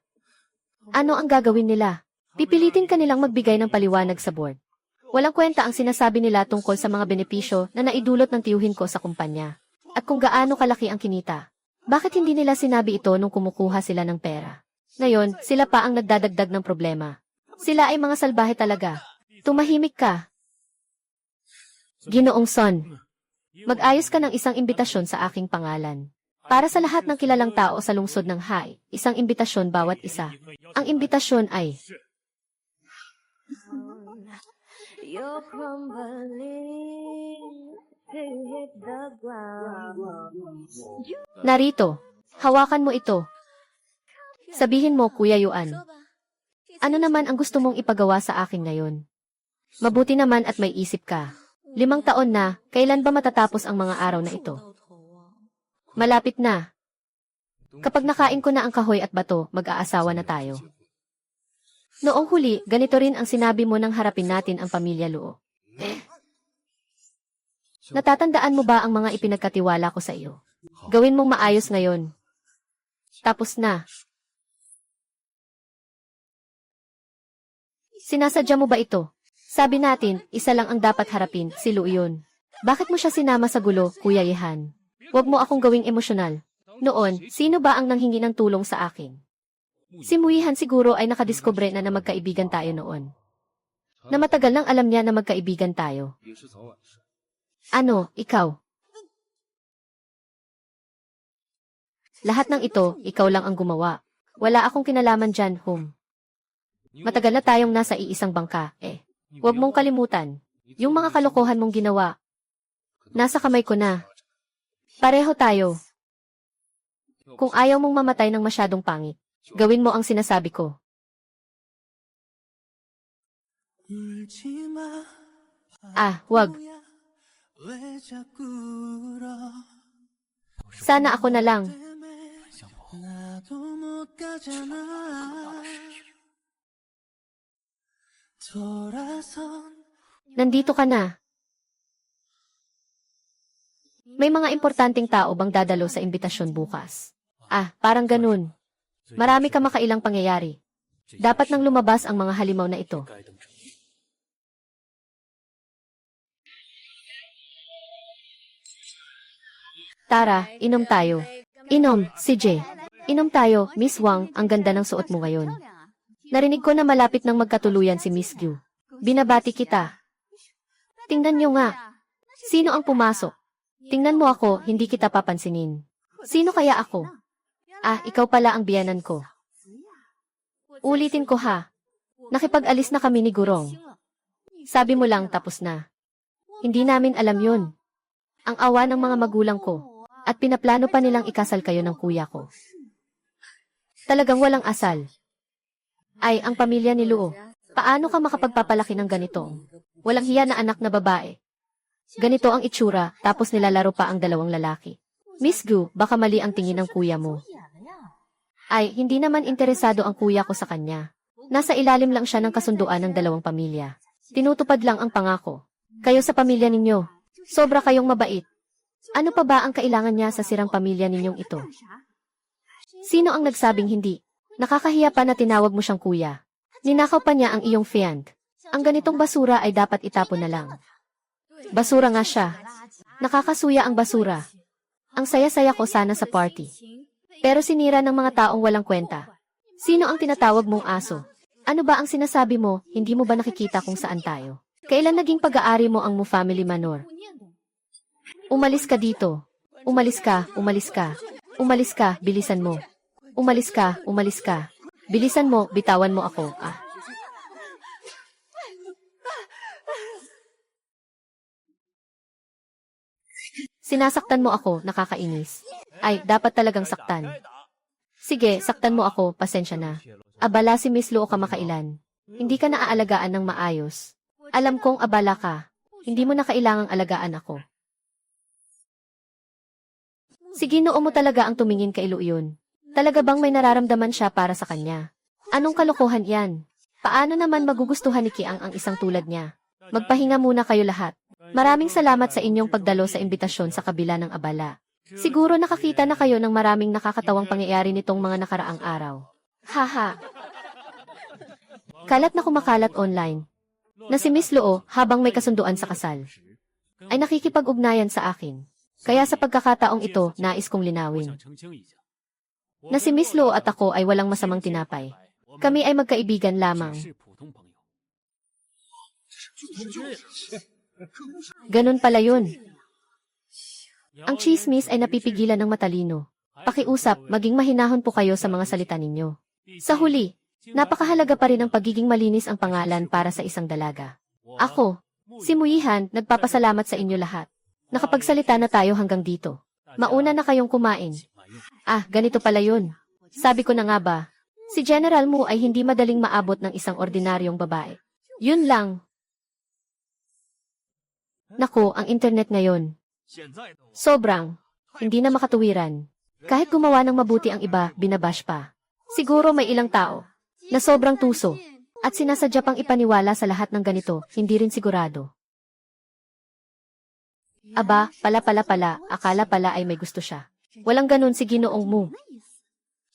Ano ang gagawin nila? Pipilitin ka nilang magbigay ng paliwanag sa board. Walang kwenta ang sinasabi nila tungkol sa mga benepisyo na naidulot ng tiyuhin ko sa kumpanya. At kung gaano kalaki ang kinita. Bakit hindi nila sinabi ito nung kumukuha sila ng pera? Ngayon, sila pa ang nagdadagdag ng problema. Sila ay mga salbahe talaga. Tumahimik ka. Ginoong Son, mag-ayos ka ng isang imbitasyon sa aking pangalan. Para sa lahat ng kilalang tao sa lungsod ng Hai, isang imbitasyon bawat isa. Ang imbitasyon ay... Narito, hawakan mo ito. Sabihin mo, Kuya Yuan. Ano naman ang gusto mong ipagawa sa akin ngayon? Mabuti naman at may isip ka. 5 taon na, kailan ba matatapos ang mga araw na ito? Malapit na. Kapag nakain ko na ang kahoy at bato, mag-aasawa na tayo. Noong huli, ganito rin ang sinabi mo nang harapin natin ang pamilya Luo. Natatandaan mo ba ang mga ipinagkatiwala ko sa iyo? Gawin mong maayos ngayon. Tapos na. Sinasadya mo ba ito? Sabi natin, isa lang ang dapat harapin, si Luoyun. Bakit mo siya sinama sa gulo, Kuya Yehan? Huwag mo akong gawing emosyonal. Noon, sino ba ang nanghingi ng tulong sa akin? Si Muihan siguro ay nakadiskubre na magkaibigan tayo noon. Na matagal nang alam niya na magkaibigan tayo. Ano, ikaw? Lahat ng ito, ikaw lang ang gumawa. Wala akong kinalaman dyan, Hum. Matagal na tayong nasa iisang bangka, eh. Huwag mong kalimutan. Yung mga kalokohan mong ginawa. Nasa kamay ko na. Pareho tayo. Kung ayaw mong mamatay ng masyadong pangit, gawin mo ang sinasabi ko. Wag. Sana ako na lang. Nandito ka na. May mga importanteng tao bang dadalo sa imbitasyon bukas? Parang ganun. Marami ka makailang pangyayari. Dapat nang lumabas ang mga halimaw na ito. Tara, inom tayo. Inom, CJ. Inom tayo, Miss Wang, ang ganda ng suot mo ngayon. Narinig ko na malapit nang magkatuluyan si Miss Gyu. Binabati kita. Tingnan niyo nga. Sino ang pumasok? Tingnan mo ako, hindi kita papansinin. Sino kaya ako? Ah, ikaw pala ang biyanan ko. Ulitin ko ha. Nakipag-alis na kami ni Gurong. Sabi mo lang tapos na. Hindi namin alam yun. Ang awa ng mga magulang ko. At pinaplano pa nilang ikasal kayo ng kuya ko. Talagang walang asal. Ay, ang pamilya ni Luo. Paano ka makapagpapalaki ng ganito? Walang hiya na anak na babae. Ganito ang itsura, tapos nilalaro pa ang dalawang lalaki. Miss Gu, baka mali ang tingin ng kuya mo. Ay, hindi naman interesado ang kuya ko sa kanya. Nasa ilalim lang siya ng kasunduan ng dalawang pamilya. Tinutupad lang ang pangako. Kayo sa pamilya ninyo, sobra kayong mabait. Ano pa ba ang kailangan niya sa sirang pamilya ninyong ito? Sino ang nagsabing hindi? Nakakahiya pa na tinawag mo siyang kuya. Ninakaw pa niya ang iyong fiancé. Ang ganitong basura ay dapat itapon na lang. Basura nga siya. Nakakasuya ang basura. Ang saya-saya ko sana sa party. Pero sinira ng mga taong walang kwenta. Sino ang tinatawag mong aso? Ano ba ang sinasabi mo, hindi mo ba nakikita kung saan tayo? Kailan naging pag-aari mo ang Mu Family Manor? Umalis ka dito. Umalis ka, umalis ka. Umalis ka, bilisan mo. Umalis ka, umalis ka. Bilisan mo, bitawan mo ako, ah. Sinasaktan mo ako, nakakainis. Ay, dapat talagang saktan. Sige, saktan mo ako, pasensya na. Abala si Miss Luo kamakailan. Hindi ka naaalagaan ng maayos. Alam kong abala ka. Hindi mo na kailangang alagaan ako. Sige, noo mo talaga ang tumingin kay Luo yun. Talaga bang may nararamdaman siya para sa kanya? Anong kalokohan yan? Paano naman magugustuhan ni Kiang ang isang tulad niya? Magpahinga muna kayo lahat. Maraming salamat sa inyong pagdalo sa imbitasyon sa kabila ng abala. Siguro nakakita na kayo ng maraming nakakatawang pangyayari nitong mga nakaraang araw. Haha. Kalat na kumakalat online. Na si Miss Luo, habang may kasunduan sa kasal, ay nakikipag-ugnayan sa akin. Kaya sa pagkakataong ito, nais kong linawin. Na si Miss Luo at ako ay walang masamang tinapay. Kami ay magkaibigan lamang. Ganun pala yun. Ang chismis ay napipigilan ng matalino. Pakiusap, maging mahinahon po kayo sa mga salita ninyo. Sa huli, napakahalaga pa rin ang pagiging malinis ang pangalan para sa isang dalaga. Ako, si Muyihan, nagpapasalamat sa inyo lahat. Nakapagsalita na tayo hanggang dito. Mauna na kayong kumain. Ah, ganito pala yun. Sabi ko na nga ba, si General Mu ay hindi madaling maabot ng isang ordinaryong babae. Yun lang. Naku, ang internet ngayon. Sobrang. Hindi na makatuwiran. Kahit gumawa ng mabuti ang iba, binabash pa. Siguro may ilang tao na sobrang tuso at sinasadya pang ipaniwala sa lahat ng ganito, hindi rin sigurado. Aba, pala, akala pala ay may gusto siya. Walang ganun si Ginoong Mu.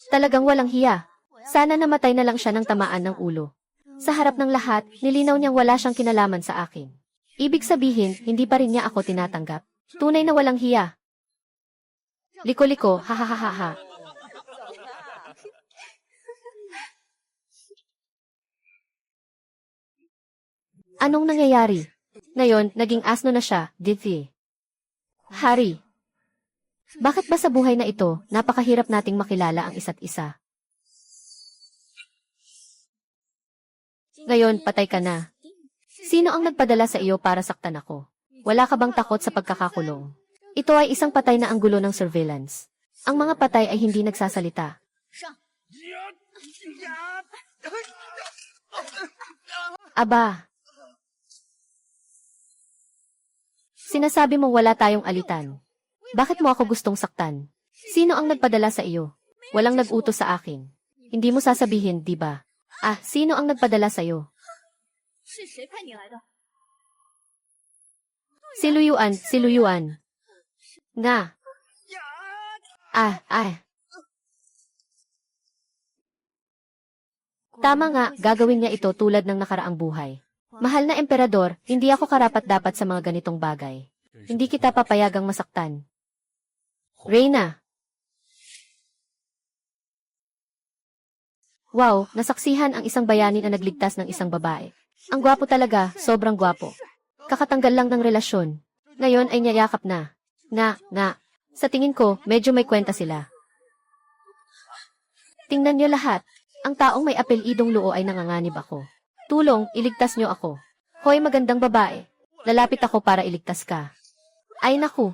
Talagang walang hiya. Sana namatay na lang siya ng tamaan ng ulo. Sa harap ng lahat, nilinaw niyang wala siyang kinalaman sa akin. Ibig sabihin, hindi pa rin niya ako tinatanggap. Tunay na walang hiya. Liko-liko, ha. Anong nangyayari? Ngayon, naging asno na siya, Dithi. Hari. Bakit ba sa buhay na ito, napakahirap nating makilala ang isa't isa? Ngayon, patay ka na. Sino ang nagpadala sa iyo para saktan ako? Wala ka bang takot sa pagkakakulong? Ito ay isang patay na anggulo ng surveillance. Ang mga patay ay hindi nagsasalita. Aba. Sinasabi mo wala tayong alitan. Bakit mo ako gustong saktan? Sino ang nagpadala sa iyo? Walang nag-utos sa akin. Hindi mo sasabihin, di ba? Ah, sino ang nagpadala sa iyo? Si Luyuan. Nga. Tama nga, gagawin niya ito tulad ng nakaraang buhay. Mahal na emperador, hindi ako karapat-dapat sa mga ganitong bagay. Hindi kita papayagang masaktan. Reyna. Wow, nasaksihan ang isang bayani na nagligtas ng isang babae. Ang gwapo talaga, sobrang gwapo. Kakatanggal lang ng relasyon. Ngayon ay niyayakap na. Nga. Sa tingin ko, medyo may kwenta sila. Tingnan niyo lahat. Ang taong may apelidong Luo ay nanganganib ako. Tulong, iligtas niyo ako. Hoy magandang babae. Lalapit ako para iligtas ka. Ay naku.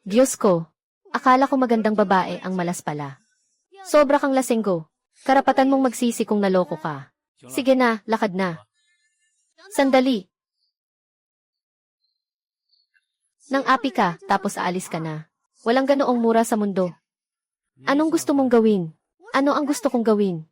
Diyos ko. Akala ko magandang babae ang malas pala. Sobra kang lasenggo. Karapatan mong magsisi kung naloko ka. Sige na, lakad na. Sandali. Nang api ka, tapos aalis ka na. Walang ganoong mura sa mundo. Anong gusto mong gawin? Ano ang gusto kong gawin?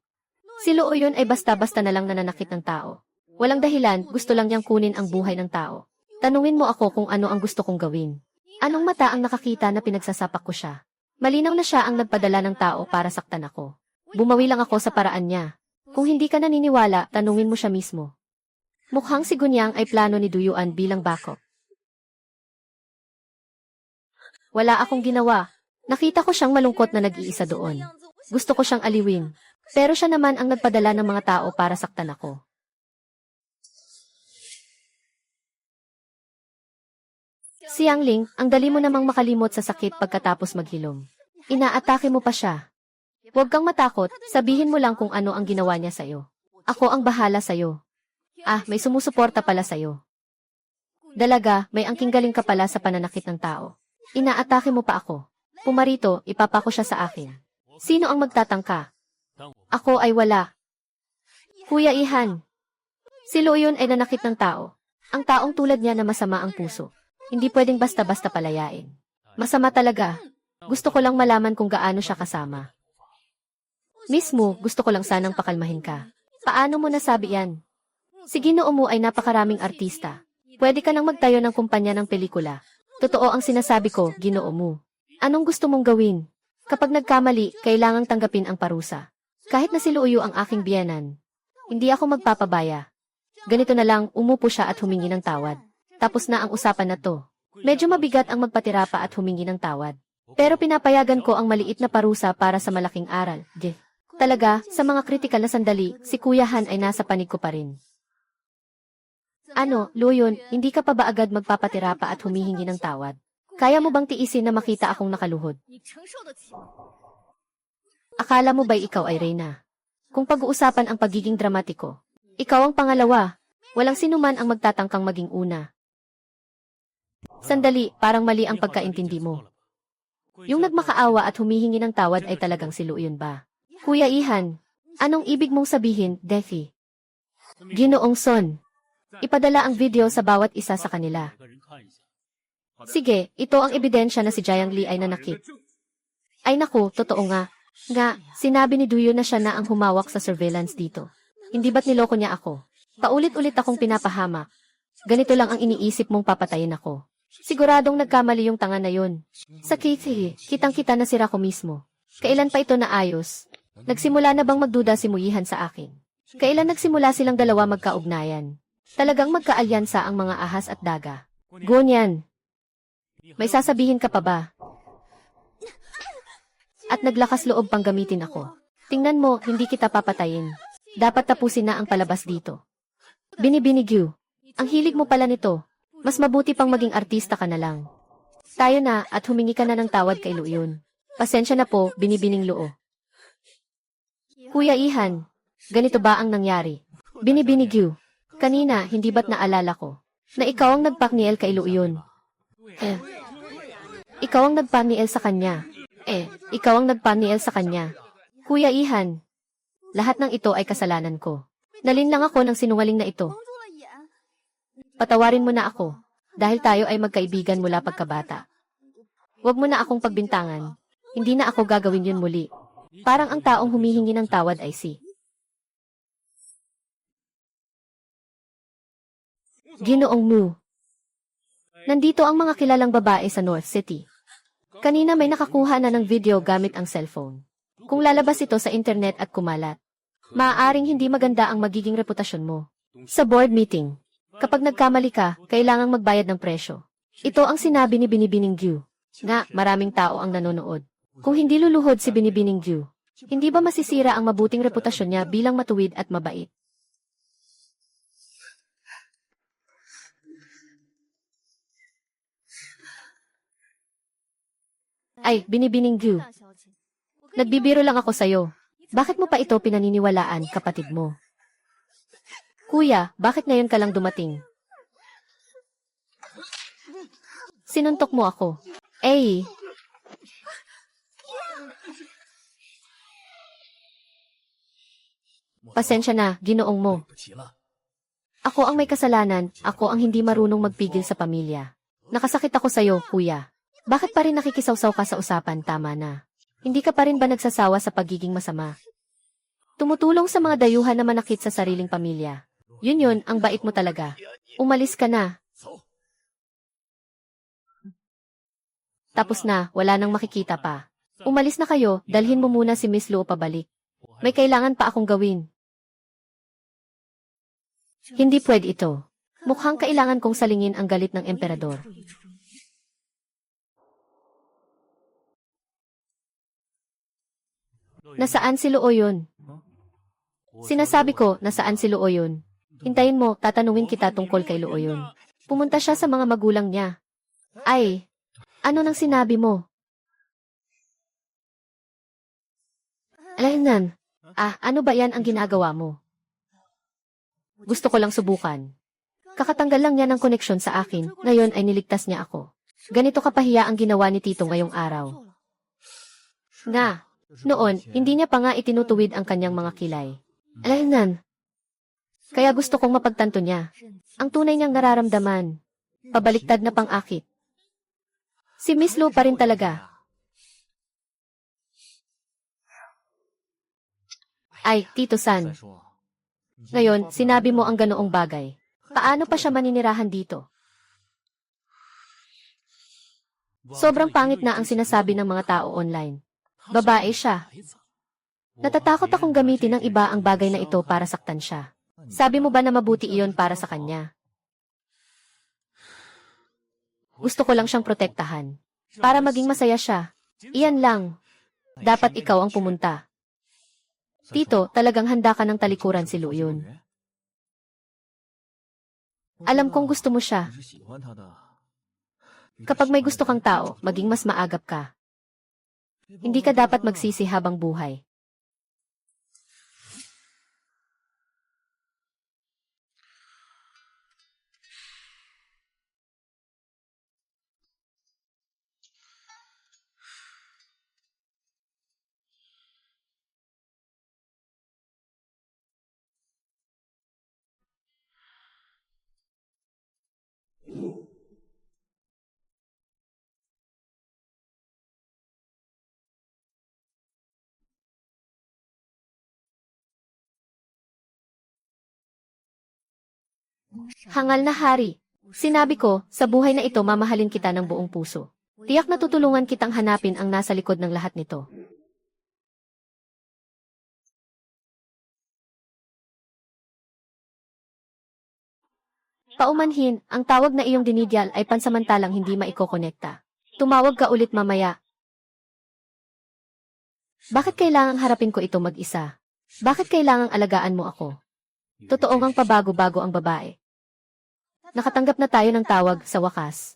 Si Luo yun ay basta-basta na lang nananakit ng tao. Walang dahilan, gusto lang niyang kunin ang buhay ng tao. Tanungin mo ako kung ano ang gusto kong gawin. Anong mata ang nakakita na pinagsasapak ko siya? Malinaw na siya ang nagpadala ng tao para saktan ako. Bumawi lang ako sa paraan niya. Kung hindi ka naniniwala, tanungin mo siya mismo. Mukhang si Gunyang ay plano ni Duyuan bilang backup. Wala akong ginawa. Nakita ko siyang malungkot na nag-iisa doon. Gusto ko siyang aliwin. Pero siya naman ang nagpadala ng mga tao para saktan ako. Si Yang Ling, ang dali mo namang makalimot sa sakit pagkatapos maghilom. Inaatake mo pa siya. Huwag kang matakot, sabihin mo lang kung ano ang ginawa niya sa'yo. Ako ang bahala sa'yo. May sumusuporta pala sa'yo. Dalaga, may angking galing ka pala sa pananakit ng tao. Inaatake mo pa ako. Pumarito, ipapako siya sa akin. Sino ang magtatangka? Ako ay wala. Kuya Ihan. Si Luo yun ay nanakit ng tao. Ang taong tulad niya na masama ang puso. Hindi pwedeng basta-basta palayain. Masama talaga. Gusto ko lang malaman kung gaano siya kasama. Mismo, gusto ko lang sanang pakalmahin ka. Paano mo nasabi yan? Si Ginoo mo ay napakaraming artista. Pwede ka nang magtayo ng kumpanya ng pelikula. Totoo ang sinasabi ko, Ginoo mo. Anong gusto mong gawin? Kapag nagkamali, kailangang tanggapin ang parusa. Kahit na si Luoyu ang aking biyenan, hindi ako magpapabaya. Ganito na lang, umupo siya at humingi ng tawad. Tapos na ang usapan na to. Medyo mabigat ang magpatira pa at humingi ng tawad. Pero pinapayagan ko ang maliit na parusa para sa malaking aral. Talaga, sa mga kritikal na sandali, si Kuya Han ay nasa panig ko pa rin. Ano, Luoyun, hindi ka pa ba agad magpapatira pa at humihingi ng tawad? Kaya mo bang tiisin na makita akong nakaluhod? Akala mo ba'y ikaw ay reyna? Kung pag-uusapan ang pagiging dramatiko, ikaw ang pangalawa. Walang sinuman ang magtatangkang maging una. Sandali, parang mali ang pagkaintindi mo. Yung nagmakaawa at humihingi ng tawad ay talagang si Luoyun ba? Kuya Ihan, anong ibig mong sabihin, Defi? Ginoong Son. Ipadala ang video sa bawat isa sa kanila. Sige, ito ang ebidensya na si Jiang Li ay nanakit. Ay naku, totoo nga. Nga, sinabi ni Duyo na siya na ang humawak sa surveillance dito. Hindi ba't niloko niya ako? Paulit-ulit akong pinapahamak. Ganito lang ang iniisip mong papatayin ako. Siguradong nagkamali yung tanga na yun. Sa kitang-kita na sira ko mismo. Kailan pa ito naayos? Nagsimula na bang magduda si Muyihan sa akin? Kailan nagsimula silang dalawa magkaugnayan? Talagang magkaalyansa ang mga ahas at daga. Gonyan. May sasabihin ka pa ba? At naglakas loob pang gamitin ako. Tingnan mo, hindi kita papatayin. Dapat tapusin na ang palabas dito. Binibinigyu. Ang hilig mo pala nito. Mas mabuti pang maging artista ka na lang. Tayo na at humingi ka na ng tawad kay Luoyun. Pasensya na po, Binibining Luo. Kuya Ihan, ganito ba ang nangyari? Binibinigyu. Kanina, hindi ba't naalala ko na ikaw ang nagpakniel kay Luoyun? Ikaw ang nagpaniel sa kanya. Ikaw ang nagpaniel sa kanya. Kuya Ihan, lahat ng ito ay kasalanan ko. Nalin lang ako ng sinungaling na ito. Patawarin mo na ako, dahil tayo ay magkaibigan mula pagkabata. Huwag mo na akong pagbintangan. Hindi na ako gagawin yun muli. Parang ang taong humihingi ng tawad ay si Ginoong Mu. Nandito ang mga kilalang babae sa North City. Kanina may nakakuha na ng video gamit ang cellphone. Kung lalabas ito sa internet at kumalat, maaaring hindi maganda ang magiging reputasyon mo. Sa board meeting, kapag nagkamali ka, kailangang magbayad ng presyo. Ito ang sinabi ni Binibining Gyu. Nga, maraming tao ang nanonood. Kung hindi luluhod si Binibining Gyu, hindi ba masisira ang mabuting reputasyon niya bilang matuwid at mabait? Ay, binibining Gu. Nagbibiro lang ako sa'yo. Bakit mo pa ito pinaniniwalaan, kapatid mo? Kuya, bakit ngayon ka lang dumating? Sinuntok mo ako. Eh. Pasensya na, ginoong mo. Ako ang may kasalanan, ako ang hindi marunong magpigil sa pamilya. Nakasakit ako sa'yo, kuya. Bakit pa rin nakikisawsaw ka sa usapan, tama na? Hindi ka pa rin ba nagsasawa sa pagiging masama? Tumutulong sa mga dayuhan na manakit sa sariling pamilya. Yun, ang bait mo talaga. Umalis ka na. Tapos na, wala nang makikita pa. Umalis na kayo, dalhin mo muna si Miss Luo pabalik. May kailangan pa akong gawin. Hindi pwede ito. Mukhang kailangan kong salingin ang galit ng emperador. Nasaan si Luo yun? Sinasabi ko, nasaan si Luo yun? Hintayin mo, tatanungin kita tungkol kay Luo yun. Pumunta siya sa mga magulang niya. Ay, ano nang sinabi mo? Alainan, ano ba yan ang ginagawa mo? Gusto ko lang subukan. Kakatanggal lang niya ng koneksyon sa akin, ngayon ay niligtas niya ako. Ganito kapahiya ang ginawa ni Tito ngayong araw. Nga, noon, hindi niya pa nga itinutuwid ang kanyang mga kilay. Alainan, kaya gusto kong mapagtanto niya. Ang tunay niyang nararamdaman, pabaliktad na pang-akit. Si Miss Lu pa rin talaga. Ay, Tito San. Ngayon, sinabi mo ang ganoong bagay. Paano pa siya maninirahan dito? Sobrang pangit na ang sinasabi ng mga tao online. Babae siya. Natatakot akong gamitin ng iba ang bagay na ito para saktan siya. Sabi mo ba na mabuti iyon para sa kanya? Gusto ko lang siyang protektahan. Para maging masaya siya. Iyan lang. Dapat ikaw ang pumunta. Tito, talagang handa ka ng talikuran si Lu yun. Alam kong gusto mo siya. Kapag may gusto kang tao, maging mas maagap ka. Hindi ka dapat magsisi habang buhay. Hangal na hari. Sinabi ko, sa buhay na ito mamahalin kita ng buong puso. Tiyak na tutulungan kitang hanapin ang nasa likod ng lahat nito. Paumanhin, ang tawag na iyong dinidyal ay pansamantalang hindi maikokonekta. Tumawag ka ulit mamaya. Bakit kailangang harapin ko ito mag-isa? Bakit kailangang alagaan mo ako? Totoo ngang pabago-bago ang babae. Nakatanggap na tayo ng tawag sa wakas.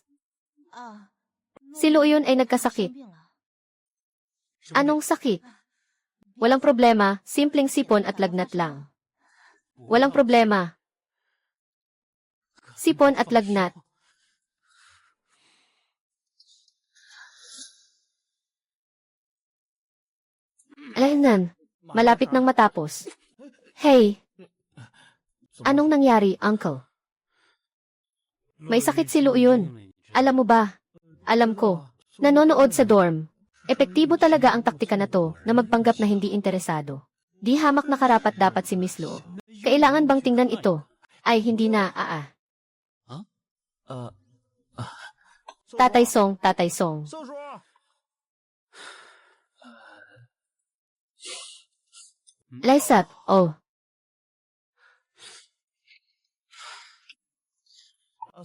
Si Lu yun ay nagkasakit. Anong sakit? Walang problema, simpleng sipon at lagnat lang. Walang problema. Sipon at lagnat. Alainan, malapit nang matapos. Hey! Anong nangyari, Uncle? May sakit si Lu yun. Alam mo ba? Alam ko. Nanonood sa dorm. Epektibo talaga ang taktika na to na magpanggap na hindi interesado. Di hamak na karapat dapat si Miss Lu. Kailangan bang tingnan ito? Ay, hindi na, Tatay Song, Tatay Song. Laisap, oh.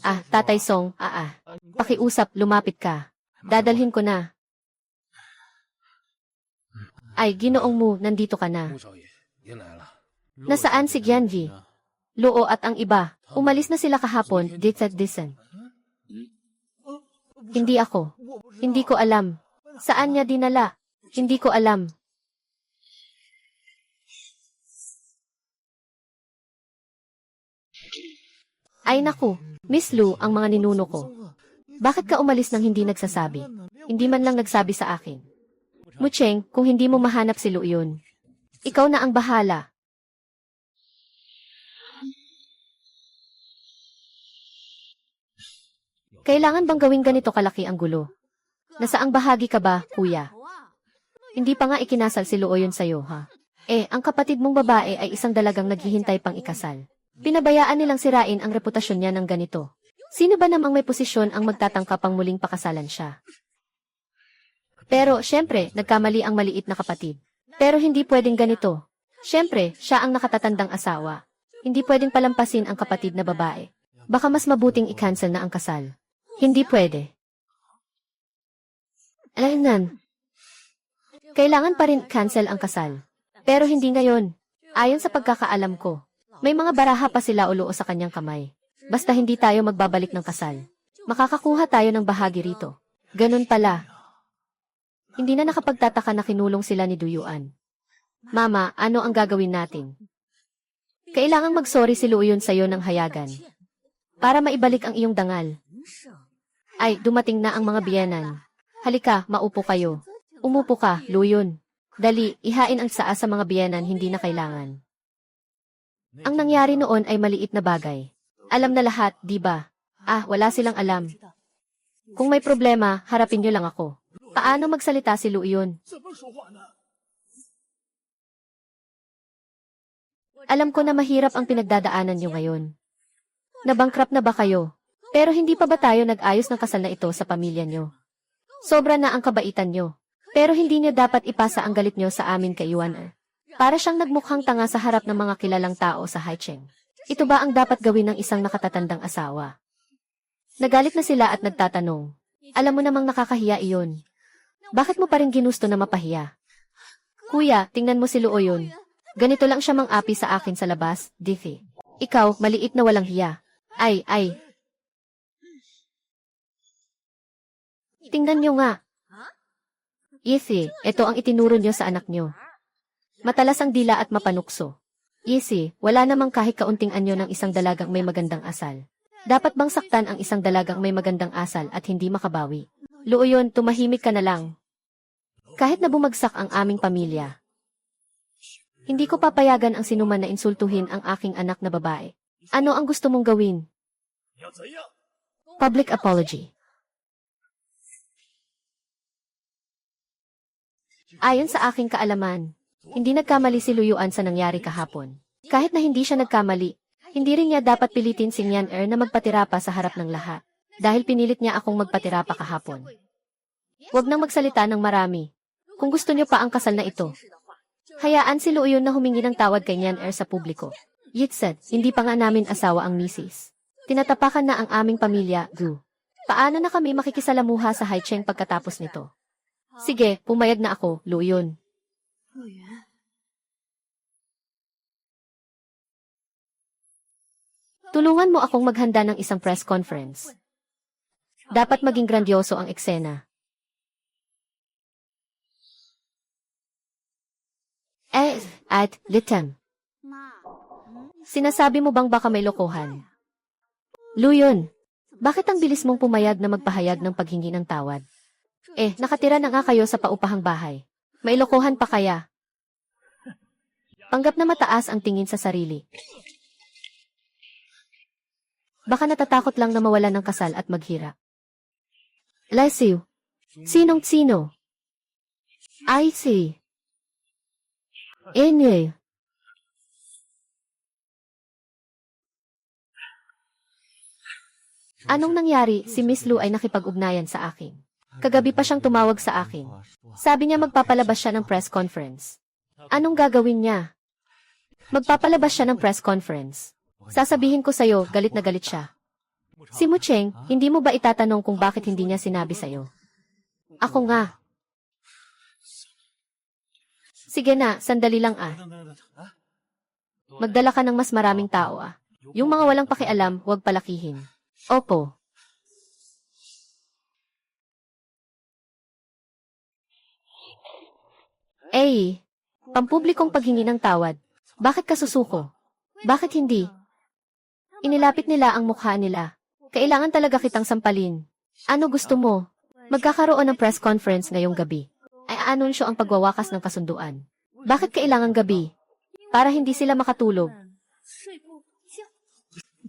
Tatay Song, Pakiusap, lumapit ka. Dadalhin ko na. Ay, ginoong mo, nandito ka na. Nasaan si Gyanji? Luo at ang iba. Umalis na sila kahapon, dits at disen. Hindi ako. Hindi ko alam. Saan niya dinala? Hindi ko alam. Ay naku, Miss Lu, ang mga ninuno ko. Bakit ka umalis nang hindi nagsasabi? Hindi man lang nagsabi sa akin. Mucheng, kung hindi mo mahanap si Lu yun, ikaw na ang bahala. Kailangan bang gawing ganito kalaki ang gulo? Nasaang bahagi ka ba, kuya? Hindi pa nga ikinasal si Luoyon sa'yo, ha? Ang kapatid mong babae ay isang dalagang naghihintay pang ikasal. Pinabayaan nilang sirain ang reputasyon niya ng ganito. Sino ba namang may posisyon ang magtatangka pang muling pakasalan siya? Pero, syempre, nagkamali ang maliit na kapatid. Pero hindi pwedeng ganito. Syempre, siya ang nakatatandang asawa. Hindi pwedeng palampasin ang kapatid na babae. Baka mas mabuting i-cancel na ang kasal. Hindi pwede. Alam, kailangan pa rin cancel ang kasal. Pero hindi ngayon. Ayon sa pagkakaalam ko, may mga baraha pa sila ulo sa kanyang kamay. Basta hindi tayo magbabalik ng kasal. Makakakuha tayo ng bahagi rito. Ganun pala. Hindi na nakapagtataka na kinulong sila ni Duyuan. Mama, ano ang gagawin natin? Kailangang mag-sorry si Luoyon sa'yo ng hayagan. Para maibalik ang iyong dangal. Ay, dumating na ang mga biyenan. Halika, maupo kayo. Umupo ka, Luoyon. Dali, ihain ang saa sa mga biyenan, hindi na kailangan. Ang nangyari noon ay maliit na bagay. Alam na lahat, di ba? Wala silang alam. Kung may problema, harapin niyo lang ako. Paano magsalita si Luoyon? Alam ko na mahirap ang pinagdadaanan niyo ngayon. Nabankrupt na ba kayo? Pero hindi pa ba tayo nag-ayos ng kasal na ito sa pamilya niyo? Sobra na ang kabaitan niyo. Pero hindi niyo dapat ipasa ang galit niyo sa amin kay Yuan. Para siyang nagmukhang tanga sa harap ng mga kilalang tao sa Haicheng. Ito ba ang dapat gawin ng isang nakatatandang asawa? Nagalit na sila at nagtatanong. Alam mo namang nakakahiya iyon. Bakit mo pa rin ginusto na mapahiya? Kuya, tingnan mo si Luoyon. Ganito lang siya mang-api sa akin sa labas, Diffie. Ikaw, maliit na walang hiya. Ay. Tingnan niyo nga. Isi, ito ang itinuro niyo sa anak niyo. Matalas ang dila at mapanukso. Isi, wala namang kahit kaunting anyo ng isang dalagang may magandang asal. Dapat bang saktan ang isang dalagang may magandang asal at hindi makabawi? Luoyon, tumahimik ka na lang. Kahit na bumagsak ang aming pamilya. Hindi ko papayagan ang sinuman na insultuhin ang aking anak na babae. Ano ang gusto mong gawin? Public apology. Ayon sa aking kaalaman, hindi nagkamali si Luyuan sa nangyari kahapon. Kahit na hindi siya nagkamali, hindi rin niya dapat pilitin si Nyan na magpatira pa sa harap ng lahat. Dahil pinilit niya akong magpatira pa kahapon. Huwag nang magsalita ng marami. Kung gusto niyo pa ang kasal na ito. Hayaan si Luoyon na humingi ng tawad kay Nyan sa publiko. Yitset, hindi pa nga namin asawa ang misis. Tinatapakan na ang aming pamilya, Gu. Paano na kami makikisalamuha sa Haicheng pagkatapos nito? Sige, pumayag na ako, Luoyon. Tulungan mo akong maghanda ng isang press conference. Dapat maging grandioso ang eksena. At Litem. Sinasabi mo bang baka may lokohan? Luoyon, bakit ang bilis mong pumayag na magpahayag ng paghingi ng tawad? Nakatira na nga kayo sa paupahang bahay. May lokohan pa kaya? Panggap na mataas ang tingin sa sarili. Baka natatakot lang na mawala ng kasal at maghirap. Lasiw, sinong-sino? I see. Enye. Anong nangyari? Si Miss Lu ay nakipag-ugnayan sa akin. Kagabi pa siyang tumawag sa akin. Sabi niya magpapalabas siya ng press conference. Anong gagawin niya? Magpapalabas siya ng press conference. Sasabihin ko sa'yo, galit na galit siya. Si Mucheng, hindi mo ba itatanong kung bakit hindi niya sinabi sa'yo? Ako nga. Sige na, sandali lang Magdala ka ng mas maraming tao Yung mga walang pakialam, huwag palakihin. Opo. Eh, pampublikong paghingi ng tawad. Bakit ka susuko? Bakit hindi? Inilapit nila ang mukha nila. Kailangan talaga kitang sampalin. Ano gusto mo? Magkakaroon ng press conference ngayong gabi. Ay aanunsyo ang pagwawakas ng kasunduan. Bakit kailangan gabi? Para hindi sila makatulog.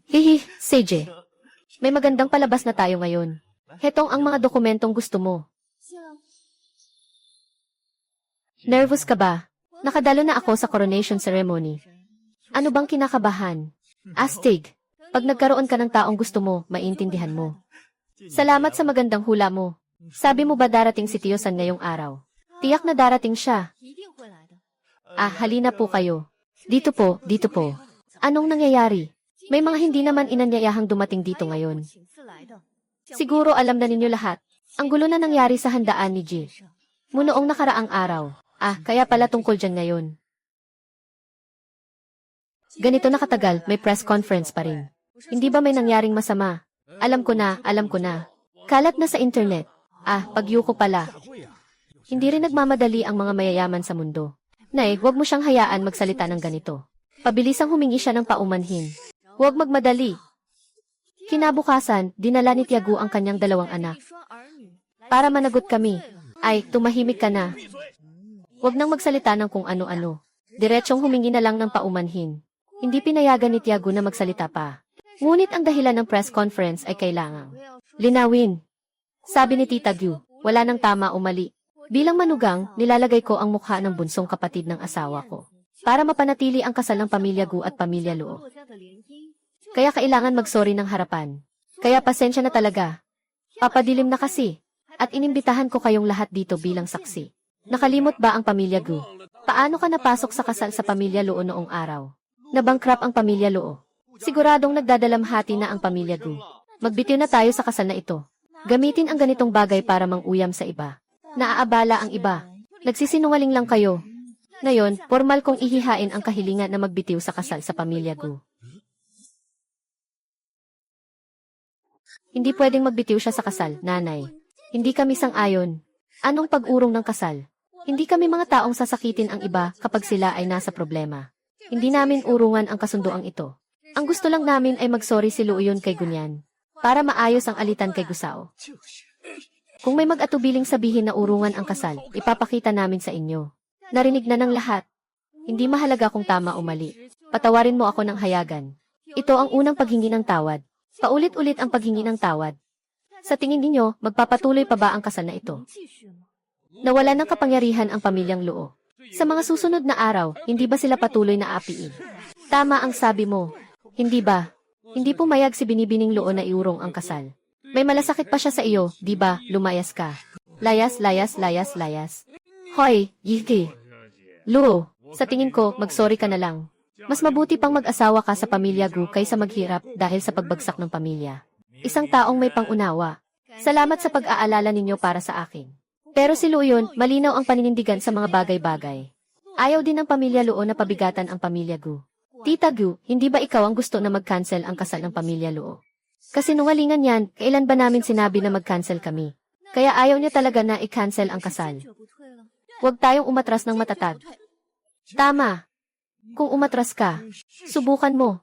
Hihi, Seije. May magandang palabas na tayo ngayon. Hetong ang mga dokumentong gusto mo. Nervous ka ba? Nakadalo na ako sa coronation ceremony. Ano bang kinakabahan? Astig. Pag nagkaroon ka ng taong gusto mo, maintindihan mo. Salamat sa magandang hula mo. Sabi mo ba darating si Tio San ngayong araw? Tiyak na darating siya. Ah, halina po kayo. Dito po, dito po. Anong nangyayari? May mga hindi naman inanyayahang dumating dito ngayon. Siguro alam na ninyo lahat. Ang gulo na nangyari sa handaan ni Ji. Noong nakaraang araw. Ah, kaya pala tungkol dyan ngayon. Ganito na katagal, may press conference pa rin. Hindi ba may nangyaring masama? Alam ko na, alam ko na. Kalat na sa internet. Ah, pagyuko pala. Hindi rin nagmamadali ang mga mayayaman sa mundo. Nay, huwag mo siyang hayaan magsalita ng ganito. Pabilisang humingi siya ng paumanhin. Huwag magmadali. Kinabukasan, dinala ni Tiago ang kanyang 2 anak. Para managot kami. Ay, tumahimik ka na. Huwag nang magsalita ng kung ano-ano. Diretsyong humingi na lang ng paumanhin. Hindi pinayagan ni Tiago na magsalita pa. Ngunit ang dahilan ng press conference ay kailangang linawin. Sabi ni Tita Gu, wala nang tama o mali. Bilang manugang, nilalagay ko ang mukha ng bunsong kapatid ng asawa ko. Para mapanatili ang kasal ng pamilya Gu at pamilya Luo. Kaya kailangan magsorry ng harapan. Kaya pasensya na talaga. Papadilim na kasi. At inimbitahan ko kayong lahat dito bilang saksi. Nakalimot ba ang pamilya Gu? Paano ka napasok sa kasal sa pamilya Luo noong araw? Nabangkrap ang pamilya Luo. Siguradong nagdadalamhati na ang pamilya Gu. Magbitiw na tayo sa kasal na ito. Gamitin ang ganitong bagay para manguyam sa iba. Naaabala ang iba. Nagsisinungaling lang kayo. Ngayon, formal kong ihihain ang kahilingan na magbitiw sa kasal sa pamilya Gu. Hindi pwedeng magbitiw siya sa kasal, nanay. Hindi kami sang-ayon. Anong pag-urong ng kasal? Hindi kami mga taong sasakitin ang iba kapag sila ay nasa problema. Hindi namin urungan ang kasunduang ito. Ang gusto lang namin ay magsorry si Luoyun kay Gunyan. Para maayos ang alitan kay Gusao. Kung may mag-atubiling sabihin na urungan ang kasal, ipapakita namin sa inyo. Narinig na ng lahat. Hindi mahalaga kung tama o mali. Patawarin mo ako ng hayagan. Ito ang unang paghingi ng tawad. Paulit-ulit ang paghingi ng tawad. Sa tingin ninyo, magpapatuloy pa ba ang kasal na ito? Nawala ng kapangyarihan ang pamilyang Luo. Sa mga susunod na araw, hindi ba sila patuloy na apiin? Tama ang sabi mo. Hindi ba? Hindi pumayag si Binibining Luo na iurong ang kasal. May malasakit pa siya sa iyo, di ba? Lumayas ka. Layas, layas, layas, layas. Hoy, Yiki. Luo, sa tingin ko, magsorry ka na lang. Mas mabuti pang mag-asawa ka sa pamilya Gu kaysa maghirap dahil sa pagbagsak ng pamilya. Isang taong may pangunawa. Salamat sa pag-aalala ninyo para sa akin. Pero si Luoyun, malinaw ang paninindigan sa mga bagay-bagay. Ayaw din ng pamilya Luo na pabigatan ang pamilya Gu. Tita Gu, hindi ba ikaw ang gusto na mag-cancel ang kasal ng pamilya Luo? Kasi nungalingan yan, kailan ba namin sinabi na mag-cancel kami? Kaya ayaw niya talaga na i-cancel ang kasal. Huwag tayong umatras ng matatag. Tama. Kung umatras ka, subukan mo.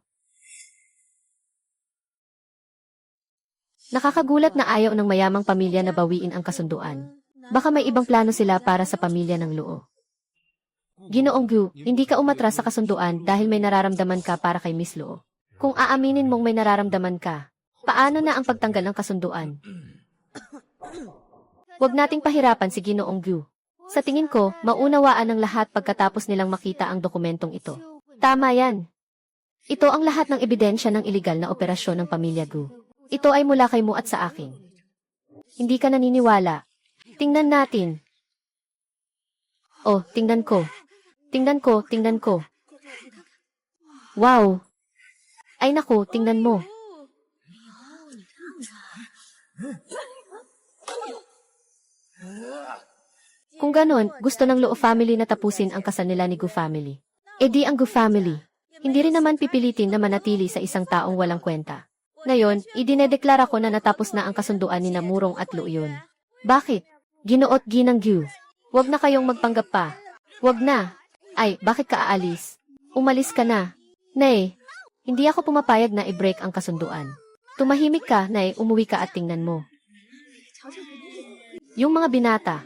Nakakagulat na ayaw ng mayamang pamilya na bawiin ang kasunduan. Baka may ibang plano sila para sa pamilya ng Luo. Ginoong Gu, hindi ka umatras sa kasunduan dahil may nararamdaman ka para kay Miss Luo. Kung aaminin mong may nararamdaman ka, paano na ang pagtanggal ng kasunduan? Huwag nating pahirapan si Ginoong Gu. Sa tingin ko, maunawaan ng lahat pagkatapos nilang makita ang dokumentong ito. Tama yan. Ito ang lahat ng ebidensya ng iligal na operasyon ng pamilya Gu. Ito ay mula kay mo at sa akin. Hindi ka naniniwala. Tingnan natin. Oh, tingnan ko. Tingnan ko, tingnan ko. Wow! Ay naku, tingnan mo. Kung ganon, gusto ng Luo family na tapusin ang kasal nila ni Gu family. E di ang Gu family, hindi rin naman pipilitin na manatili sa isang taong walang kwenta. Ngayon, idinedeklara ko na natapos na ang kasunduan ni Namurong at Luoyun. Bakit? Ginoot Ginang Gu. Huwag na kayong magpanggap pa. Wag na. Ay, bakit ka aalis? Umalis ka na. Nay, hindi ako pumapayag na i-break ang kasunduan. Tumahimik ka, Nay, umuwi ka at tingnan mo. Yung mga binata,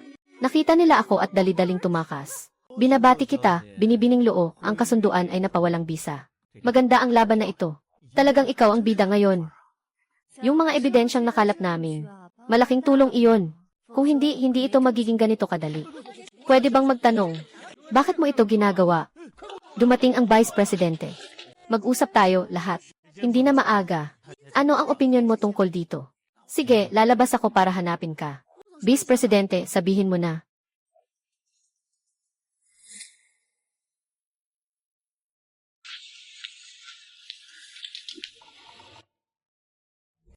nakita nila ako at dali-daling tumakas. Binabati kita, binibining loo, ang kasunduan ay napawalang bisa. Maganda ang laban na ito. Talagang ikaw ang bida ngayon. Yung mga ebidensyang nakalap namin, malaking tulong iyon. Kung hindi ito magiging ganito kadali. Pwede bang magtanong, bakit mo ito ginagawa? Dumating ang Vice Presidente. Mag-usap tayo, lahat. Hindi na maaga. Ano ang opinyon mo tungkol dito? Sige, lalabas ako para hanapin ka. Vice Presidente, sabihin mo na.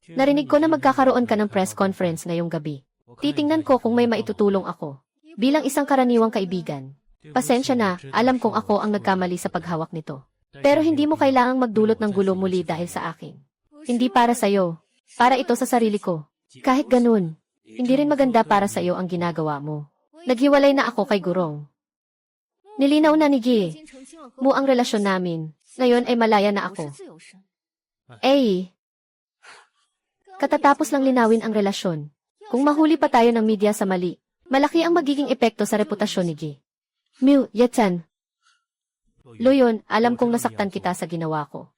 Narinig ko na magkakaroon ka ng press conference ngayong gabi. Titingnan ko kung may maitutulong ako. Bilang isang karaniwang kaibigan. Pasensya na, alam kong ako ang nagkamali sa paghawak nito. Pero hindi mo kailangang magdulot ng gulo muli dahil sa akin. Hindi para sa'yo. Para ito sa sarili ko. Kahit ganun, hindi rin maganda para sa'yo ang ginagawa mo. Naghiwalay na ako kay Gurong. Nilinaw na ni Gi mo ang relasyon namin. Ngayon ay malaya na ako. Katatapos lang linawin ang relasyon. Kung mahuli pa tayo ng media sa mali, malaki ang magiging epekto sa reputasyon ni Gi. Miu, Yetsan. Luyon, alam kong nasaktan kita sa ginawa ko.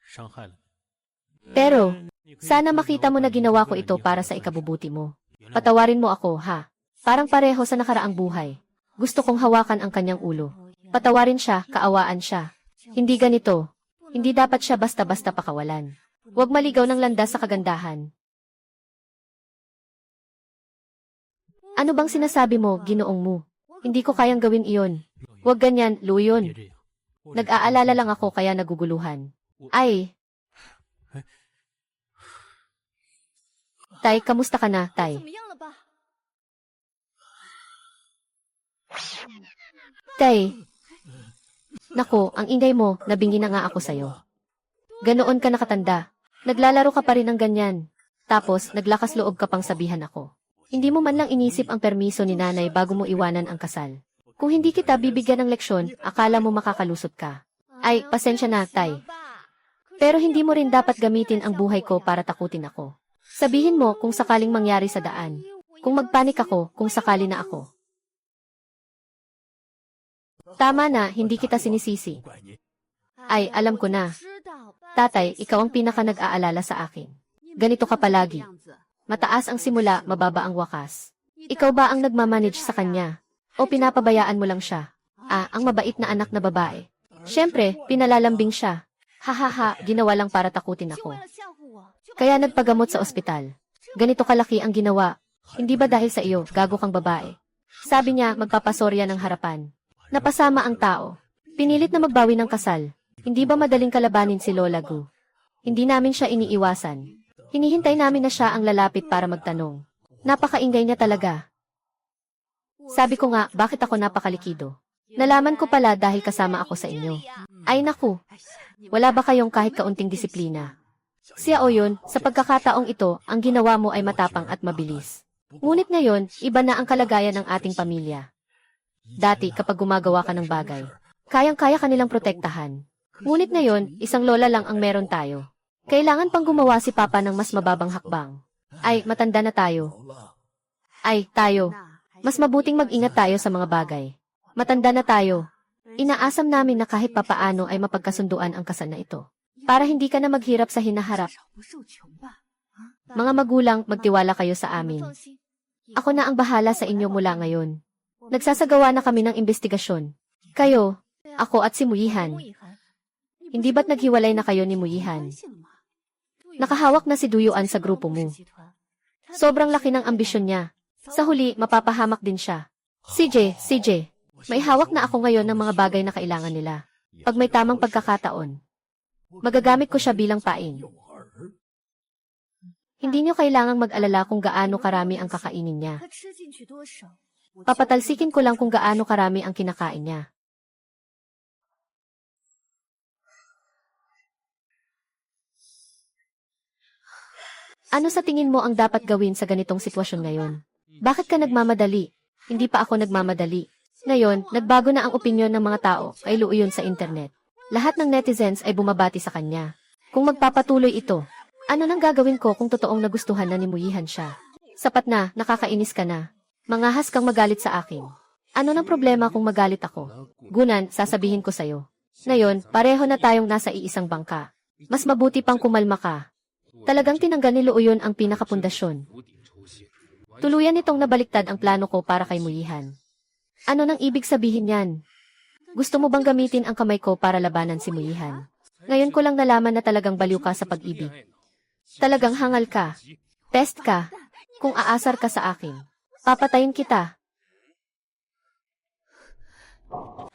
Pero, sana makita mo na ginawa ko ito para sa ikabubuti mo. Patawarin mo ako, ha? Parang pareho sa nakaraang buhay. Gusto kong hawakan ang kanyang ulo. Patawarin siya, kaawaan siya. Hindi ganito. Hindi dapat siya basta-basta pakawalan. Huwag maligaw ng landas sa kagandahan. Ano bang sinasabi mo, ginoong mo? Hindi ko kayang gawin iyon. Huwag ganyan, Luyon. Nag-aalala lang ako kaya naguguluhan. Ay! Tay, kamusta ka na, Tay? Tay! Nako, ang ingay mo, nabingi na nga ako sa'yo. Ganoon ka nakatanda. Naglalaro ka pa rin ng ganyan. Tapos, naglakas loob ka pang sabihan ako. Hindi mo man lang inisip ang permiso ni nanay bago mo iwanan ang kasal. Kung hindi kita bibigyan ng leksyon, akala mo makakalusot ka. Ay, pasensya na, Tay. Pero hindi mo rin dapat gamitin ang buhay ko para takutin ako. Sabihin mo kung sakaling mangyari sa daan. Kung magpanik ako, kung sakali na ako. Tama na, hindi kita sinisisi. Ay, alam ko na. Tatay, ikaw ang pinaka nag-aalala sa akin. Ganito ka palagi. Mataas ang simula, mababa ang wakas. Ikaw ba ang nagmamanage sa kanya? O pinapabayaan mo lang siya? Ang mabait na anak na babae. Siyempre, pinalalambing siya. Hahaha, ginawa lang para takutin ako. Kaya nagpagamot sa ospital. Ganito kalaki ang ginawa. Hindi ba dahil sa iyo, gago kang babae? Sabi niya, magpapasorya ng harapan. Napasama ang tao. Pinilit na magbawi ng kasal. Hindi ba madaling kalabanin si Lola Gu? Hindi namin siya iniiwasan. Hinihintay namin na siya ang lalapit para magtanong. Napakaingay niya talaga. Sabi ko nga, bakit ako napakalikido? Nalaman ko pala dahil kasama ako sa inyo. Ay naku, wala ba kayong kahit kaunting disiplina? Siya o yun, sa pagkakataong ito, ang ginawa mo ay matapang at mabilis. Ngunit ngayon, iba na ang kalagayan ng ating pamilya. Dati, kapag gumagawa ka ng bagay, kayang-kaya kanilang protektahan. Ngunit ngayon, isang lola lang ang meron tayo. Kailangan pang gumawa si Papa ng mas mababang hakbang. Ay, matanda na tayo. Ay, tayo. Mas mabuting mag-ingat tayo sa mga bagay. Matanda na tayo. Inaasam namin na kahit papaano ay mapagkasunduan ang kasal na ito. Para hindi ka na maghirap sa hinaharap. Mga magulang, magtiwala kayo sa amin. Ako na ang bahala sa inyo mula ngayon. Nagsasagawa na kami ng investigasyon. Kayo, ako at si Muyihan. Hindi ba't naghiwalay na kayo ni Muyihan? Nakahawak na si Duyuan sa grupo mo. Sobrang laki ng ambisyon niya. Sa huli, mapapahamak din siya. CJ, may hawak na ako ngayon ng mga bagay na kailangan nila. Pag may tamang pagkakataon, magagamit ko siya bilang pain. Hindi niyo kailangang mag-alala kung gaano karami ang kakainin niya. Papatalsikin ko lang kung gaano karami ang kinakain niya. Ano sa tingin mo ang dapat gawin sa ganitong sitwasyon ngayon? Bakit ka nagmamadali? Hindi pa ako nagmamadali. Ngayon, nagbago na ang opinyon ng mga tao kay Luoyun sa internet. Lahat ng netizens ay bumabati sa kanya. Kung magpapatuloy ito, ano nang gagawin ko kung totoong nagustuhan na ni Muyihan siya? Sapat na, nakakainis ka na. Mangahas kang magalit sa akin. Ano nang problema kung magalit ako? Gunan, sasabihin ko sa'yo. Ngayon, pareho na tayong nasa iisang bangka. Mas mabuti pang kumalma ka. Talagang tinanggal ni Luoyun ang pinakapundasyon. Tuluyan nitong nabaliktad ang plano ko para kay Muyihan. Ano nang ibig sabihin yan? Gusto mo bang gamitin ang kamay ko para labanan si Muyihan? Ngayon ko lang nalaman na talagang baliw ka sa pag-ibig. Talagang hangal ka. Test ka. Kung aasar ka sa akin, papatayin kita.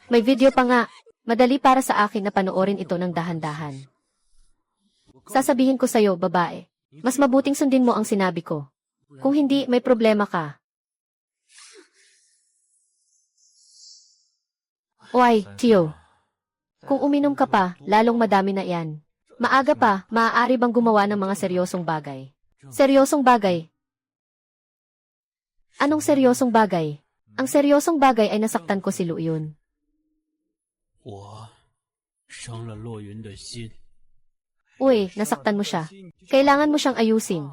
May video pa nga. Madali para sa akin na panoorin ito ng dahan-dahan. Sasabihin ko sa'yo, babae. Mas mabuting sundin mo ang sinabi ko. Kung hindi, may problema ka. Oy, Tio. Kung uminom ka pa, lalong madami na yan. Maaga pa, maaari bang gumawa ng mga seryosong bagay? Seryosong bagay? Anong seryosong bagay? Ang seryosong bagay ay nasaktan ko si Luoyun. Uy, nasaktan mo siya. Kailangan mo siyang ayusin.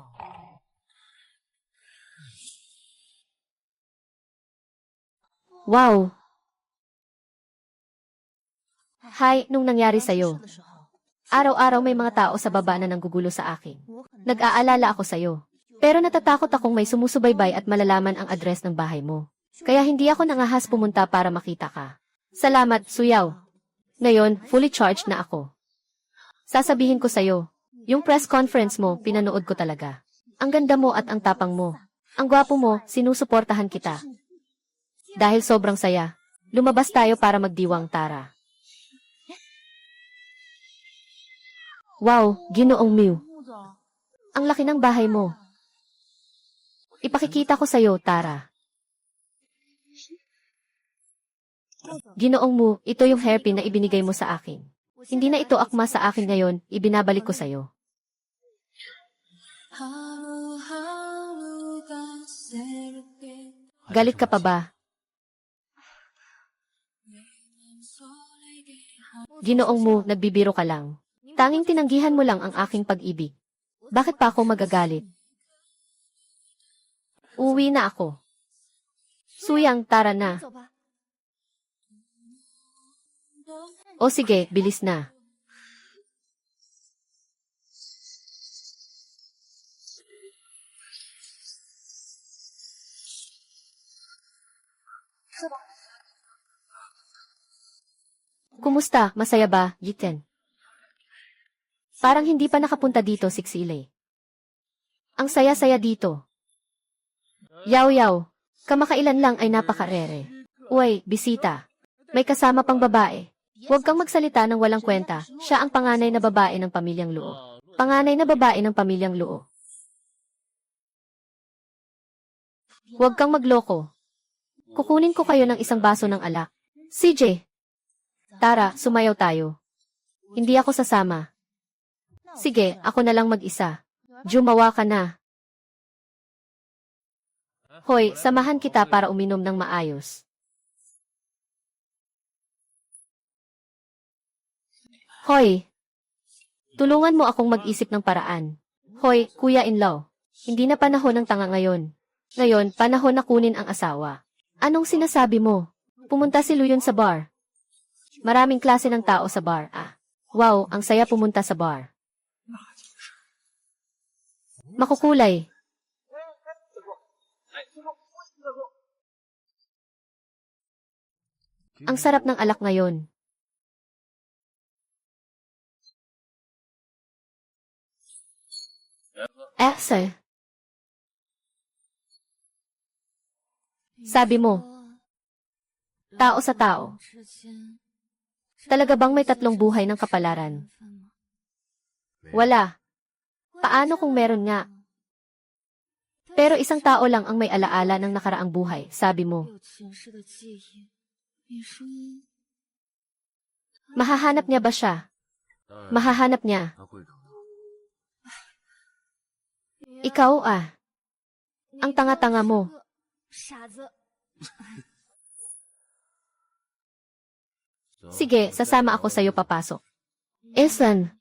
Wow! Hi, nung nangyari sa'yo. Araw-araw may mga tao sa baba na nanggugulo sa akin. Nag-aalala ako sa'yo. Pero natatakot akong may sumusubaybay at malalaman ang address ng bahay mo. Kaya hindi ako nangahas pumunta para makita ka. Salamat, Suyaw. Ngayon, fully charged na ako. Sasabihin ko sa'yo, yung press conference mo, pinanood ko talaga. Ang ganda mo at ang tapang mo. Ang gwapo mo, sinusuportahan kita. Dahil sobrang saya, lumabas tayo para magdiwang Tara. Wow, Ginoong Mew. Ang laki ng bahay mo. Ipakikita ko sa'yo, Tara. Ginoong Mu, ito yung hairpin na ibinigay mo sa akin. Hindi na ito akma sa akin ngayon, ibinabalik ko sa'yo. Galit ka pa ba? Ginoong Mu, nagbibiro ka lang. Tanging tinanggihan mo lang ang aking pag-ibig. Bakit pa ako magagalit? Uwi na ako. Suyang, tara na. O sige, bilis na. Kumusta? Masaya ba, Yiten? Parang hindi pa nakapunta dito, Siksile. Ang saya-saya dito. Yaw-yaw. Kamakailan lang ay napakarere. Uy, bisita. May kasama pang babae. Huwag kang magsalita ng walang kwenta. Siya ang panganay na babae ng pamilyang Luo. Panganay na babae ng pamilyang Luo. Huwag kang magloko. Kukunin ko kayo ng isang baso ng alak. CJ. Tara, sumayaw tayo. Hindi ako sasama. Sige, ako na lang mag-isa. Jumawa ka na. Hoy, samahan kita para uminom ng maayos. Hoy, tulungan mo akong mag-isip ng paraan. Hoy, kuya-in-law, hindi na panahon ng tanga ngayon. Ngayon, panahon na kunin ang asawa. Anong sinasabi mo? Pumunta si Luoyun sa bar. Maraming klase ng tao sa bar, ah. Wow, ang saya pumunta sa bar. Makukulay. Ang sarap ng alak ngayon. Sir. Sabi mo, tao sa tao. Talaga bang may tatlong buhay ng kapalaran? Wala. Paano kung meron nga? Pero isang tao lang ang may alaala ng nakaraang buhay, sabi mo. Mahahanap niya ba siya? Mahahanap niya. Ikaw ang tanga-tanga mo. Sige, sasama ako sa'yo papasok. Esan.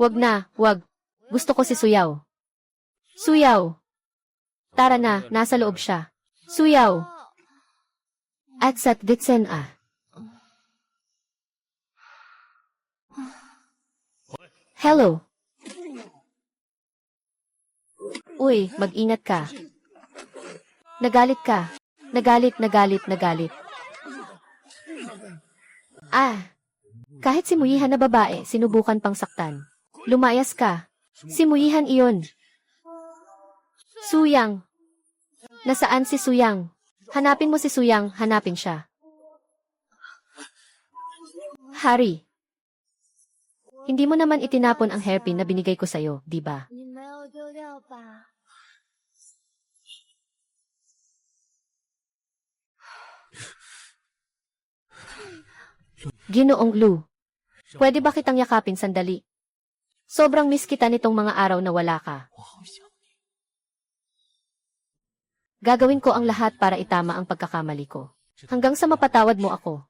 Wag na, wag. Gusto ko si Suyaw. Suyaw. Tara na, nasa loob siya. Suyaw. At sat ditsen ah. Hello. Uy, mag-ingat ka. Nagalit ka. Nagalit. Kahit simuyihan na babae, sinubukan pang saktan. Lumayas ka. Simuyihan iyon. Suyang. Nasaan si Suyang? Hanapin mo si Suyang, hanapin siya. Hari. Hindi mo naman itinapon ang hairpin na binigay ko sa'yo, di ba? Ginoong Lu. Pwede ba kitang yakapin sandali? Sobrang miss kita nitong mga araw na wala ka. Gagawin ko ang lahat para itama ang pagkakamali ko. Hanggang sa mapatawad mo ako.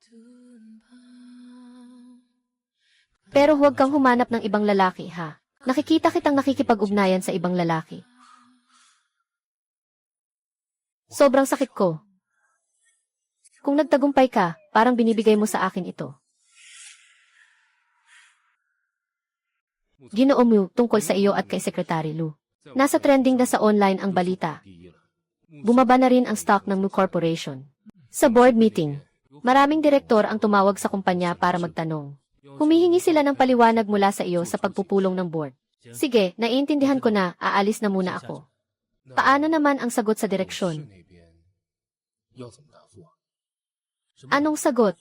Pero huwag kang humanap ng ibang lalaki, ha? Nakikita kitang nakikipag-ugnayan sa ibang lalaki. Sobrang sakit ko. Kung nagtagumpay ka, parang binibigay mo sa akin ito. Ginoo Mu, tungkol sa iyo at kay Secretary Lu. Nasa trending na sa online ang balita. Bumaba na rin ang stock ng Mu Corporation. Sa board meeting, maraming direktor ang tumawag sa kumpanya para magtanong. Humihingi sila ng paliwanag mula sa iyo sa pagpupulong ng board. Sige, naiintindihan ko na, aalis na muna ako. Paano naman ang sagot sa direksyon? Anong sagot?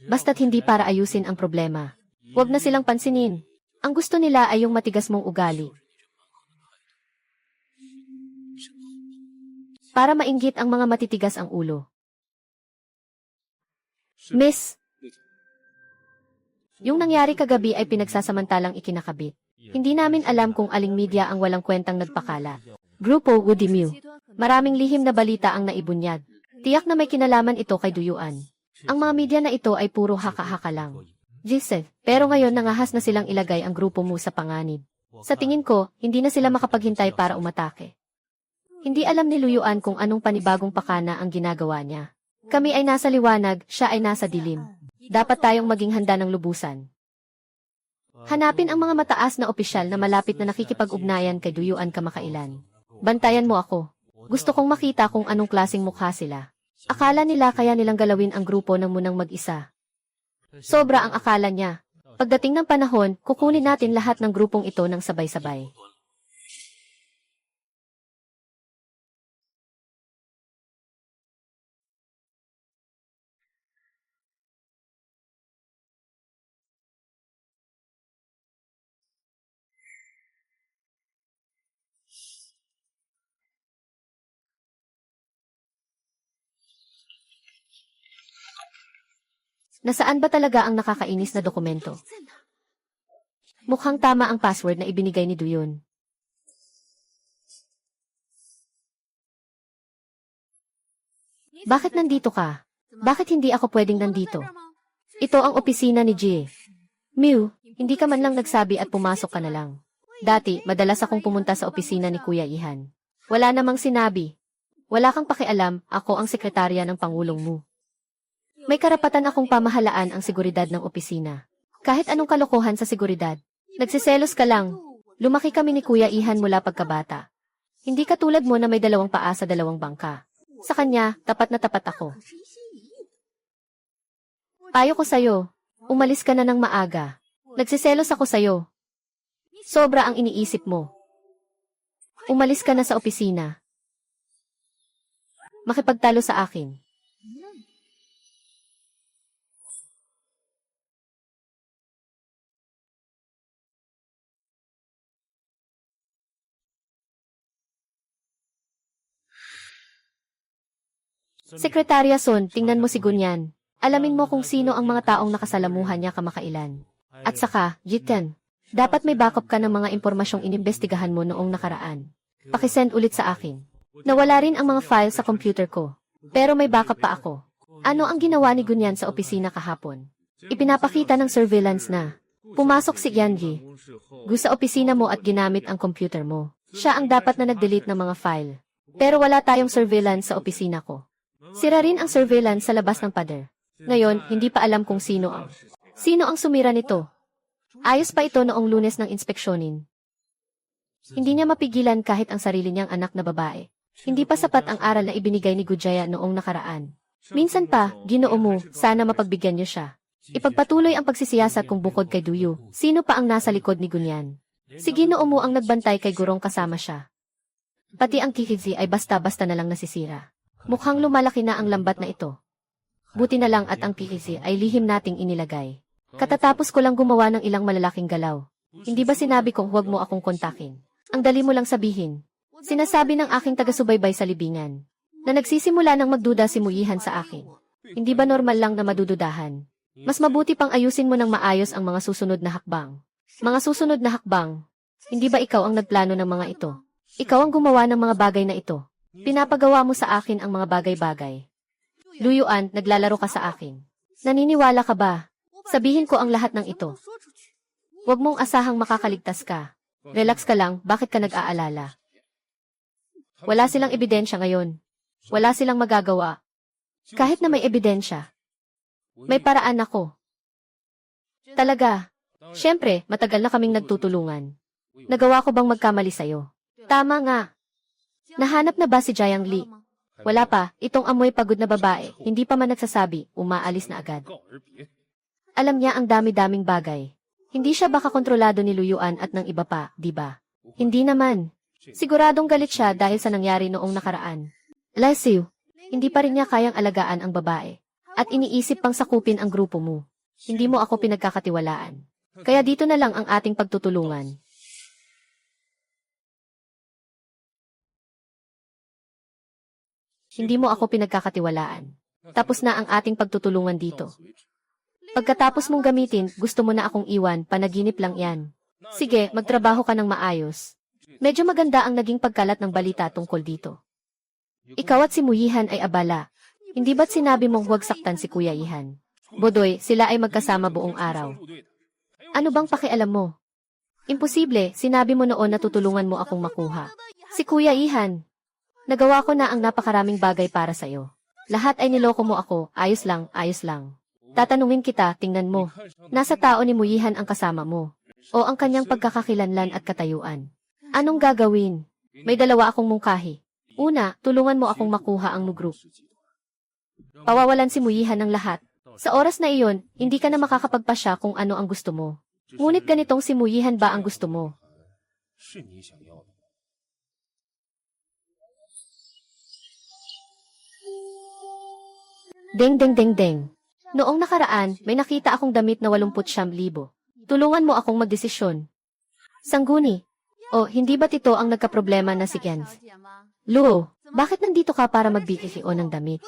Basta't hindi para ayusin ang problema. Huwag na silang pansinin. Ang gusto nila ay yung matigas mong ugali. Para mainggit ang mga matitigas ang ulo. Miss, yung nangyari kagabi ay pinagsasamantalang ikinakabit. Hindi namin alam kung aling media ang walang kwentang nagpakala. Grupo Woody Mu. Maraming lihim na balita ang naibunyag. Tiyak na may kinalaman ito kay Duyuan. Ang mga media na ito ay puro haka-haka lang. Jisef, pero ngayon nangahas na silang ilagay ang grupo mo sa panganib. Sa tingin ko, hindi na sila makapaghintay para umatake. Hindi alam ni Luyuan kung anong panibagong pakana ang ginagawa niya. Kami ay nasa liwanag, siya ay nasa dilim. Dapat tayong maging handa ng lubusan. Hanapin ang mga mataas na opisyal na malapit na nakikipag-ugnayan kay Duyuan kamakailan. Bantayan mo ako. Gusto kong makita kung anong klaseng mukha sila. Akala nila kaya nilang galawin ang grupo ng munang mag-isa. Sobra ang akala niya. Pagdating ng panahon, kukunin natin lahat ng grupong ito ng sabay-sabay. Nasaan ba talaga ang nakakainis na dokumento? Mukhang tama ang password na ibinigay ni Duyun. Bakit nandito ka? Bakit hindi ako pwedeng nandito? Ito ang opisina ni Jie. Mew, hindi ka man lang nagsabi at pumasok ka na lang. Dati, madalas akong pumunta sa opisina ni Kuya Ihan. Wala namang sinabi. Wala kang pakialam, ako ang sekretarya ng Pangulong Mu. May karapatan akong pamahalaan ang seguridad ng opisina. Kahit anong kalokohan sa seguridad. Nagsiselos ka lang. Lumaki kami ni Kuya Ihan mula pagkabata. Hindi katulad mo na may dalawang paa sa dalawang bangka. Sa kanya, tapat na tapat ako. Payo ko sa'yo, umalis ka na ng maaga. Nagsiselos ako sa'yo. Sobra ang iniisip mo. Umalis ka na sa opisina. Makipagtalo sa akin. Sekretarya Son, tingnan mo si Gunyan. Alamin mo kung sino ang mga taong nakasalamuhan niya kamakailan. At saka, Jitan, dapat may backup ka ng mga impormasyong inimbestigahan mo noong nakaraan. Pakisend ulit sa akin. Nawala rin ang mga file sa computer ko. Pero may backup pa ako. Ano ang ginawa ni Gunyan sa opisina kahapon? Ipinapakita ng surveillance na pumasok si Yanji sa opisina mo at ginamit ang computer mo. Siya ang dapat na nag-delete ng mga file. Pero wala tayong surveillance sa opisina ko. Sira rin ang surveillance sa labas ng pader. Ngayon, hindi pa alam kung sino ang sumira nito. Ayos pa ito noong Lunes ng inspeksyonin. Hindi niya mapigilan kahit ang sarili niyang anak na babae. Hindi pa sapat ang aral na ibinigay ni Gujaya noong nakaraan. Minsan pa, Ginoo mo, sana mapagbigyan niyo siya. Ipagpatuloy ang pagsisiyasat kung bukod kay Duyu. Sino pa ang nasa likod ni Gunyan? Si Ginoo mo ang nagbantay kay Gurong kasama siya. Pati ang Kikizi ay basta-basta na lang nasisira. Mukhang lumalaki na ang lambat na ito. Buti na lang at ang Kikizi ay lihim nating inilagay. Katatapos ko lang gumawa ng ilang malalaking galaw. Hindi ba sinabi kong huwag mo akong kontakin? Ang dali mo lang sabihin. Sinasabi ng aking taga-subaybay sa libingan na nagsisimula ng magduda si Muyihan sa akin. Hindi ba normal lang na madududahan? Mas mabuti pang ayusin mo ng maayos ang mga susunod na hakbang. Mga susunod na hakbang. Hindi ba ikaw ang nagplano ng mga ito? Ikaw ang gumawa ng mga bagay na ito. Pinapagawa mo sa akin ang mga bagay-bagay. Luyuan, naglalaro ka sa akin. Naniniwala ka ba? Sabihin ko ang lahat ng ito. Huwag mong asahang makakaligtas ka. Relax ka lang, bakit ka nag-aalala? Wala silang ebidensya ngayon. Wala silang magagawa. Kahit na may ebidensya. May paraan ako. Talaga. Siyempre, matagal na kaming nagtutulungan. Nagawa ko bang magkamali sa'yo? Tama nga. Nahanap na ba si Jiang Li? Wala pa, itong amoy pagod na babae, hindi pa man nagsasabi, umaalis na agad. Alam niya ang dami-daming bagay. Hindi siya baka kontrolado ni Luyuan at ng iba pa, di ba? Hindi naman. Siguradong galit siya dahil sa nangyari noong nakaraan. Lasiw, hindi pa rin niya kayang alagaan ang babae. At iniisip pang sakupin ang grupo mo. Hindi mo ako pinagkakatiwalaan. Kaya dito na lang ang ating pagtutulungan. Hindi mo ako pinagkakatiwalaan. Tapos na ang ating pagtutulungan dito. Pagkatapos mong gamitin, gusto mo na akong iwan, panaginip lang yan. Sige, magtrabaho ka ng maayos. Medyo maganda ang naging pagkalat ng balita tungkol dito. Ikaw at si Muyihan ay abala. Hindi ba't sinabi mong huwag saktan si Kuya Ihan? Bodoy, sila ay magkasama buong araw. Ano bang pakialam mo? Imposible, sinabi mo noon na tutulungan mo akong makuha. Si Kuya Ihan. Nagawa ko na ang napakaraming bagay para sa'yo. Lahat ay niloko mo ako, ayos lang, ayos lang. Tatanungin kita, tingnan mo. Nasa tao ni Muyihan ang kasama mo. O ang kanyang pagkakakilanlan at katayuan. Anong gagawin? May dalawa akong mungkahi. Una, tulungan mo akong makuha ang Mugroup. Pawawalan si Muyihan ng lahat. Sa oras na iyon, hindi ka na makakapagpasya kung ano ang gusto mo. Ngunit ganitong si Muyihan ba ang gusto mo? Deng deng deng deng. Noong nakaraan, may nakita akong damit na 89,000. Tulungan mo akong magdesisyon. Sangguni. O, hindi ba't ito ang nagkaproblema na si Gens? Luo, bakit nandito ka para magbigay ng damit?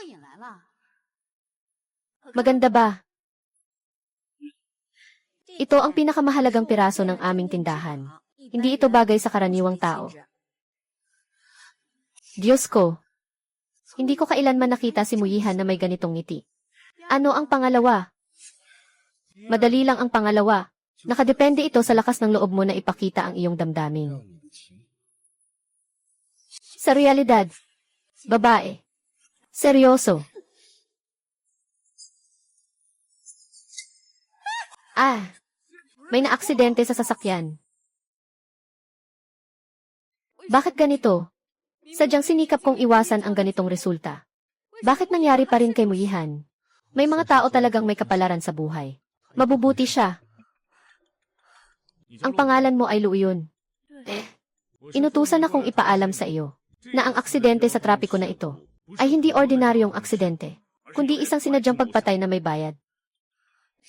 Maganda ba? Ito ang pinakamahalagang piraso ng aming tindahan. Hindi ito bagay sa karaniwang tao. Diyos ko. Hindi ko kailanman nakita si Muyihan na may ganitong ngiti. Ano ang pangalawa? Madali lang ang pangalawa. Nakadepende ito sa lakas ng loob mo na ipakita ang iyong damdamin. Sa realidad, babae. Seryoso. May naaksidente sa sasakyan. Bakit ganito? Sadyang sinikap kong iwasan ang ganitong resulta. Bakit nangyari pa rin kay Muyihan? May mga tao talagang may kapalaran sa buhay. Mabubuti siya. Ang pangalan mo ay Luyon. Inutusan akong ipaalam sa iyo na ang aksidente sa trapiko na ito ay hindi ordinaryong aksidente, kundi isang sinadyang pagpatay na may bayad.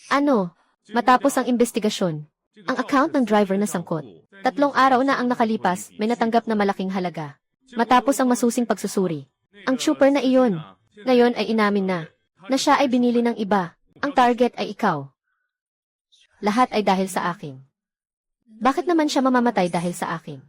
Ano? Matapos ang investigasyon, ang account ng driver na sangkot. 3 araw na ang nakalipas, may natanggap na malaking halaga. Matapos ang masusing pagsusuri, ang trooper na iyon, ngayon ay inamin na siya ay binili ng iba. Ang target ay ikaw. Lahat ay dahil sa akin. Bakit naman siya mamamatay dahil sa akin?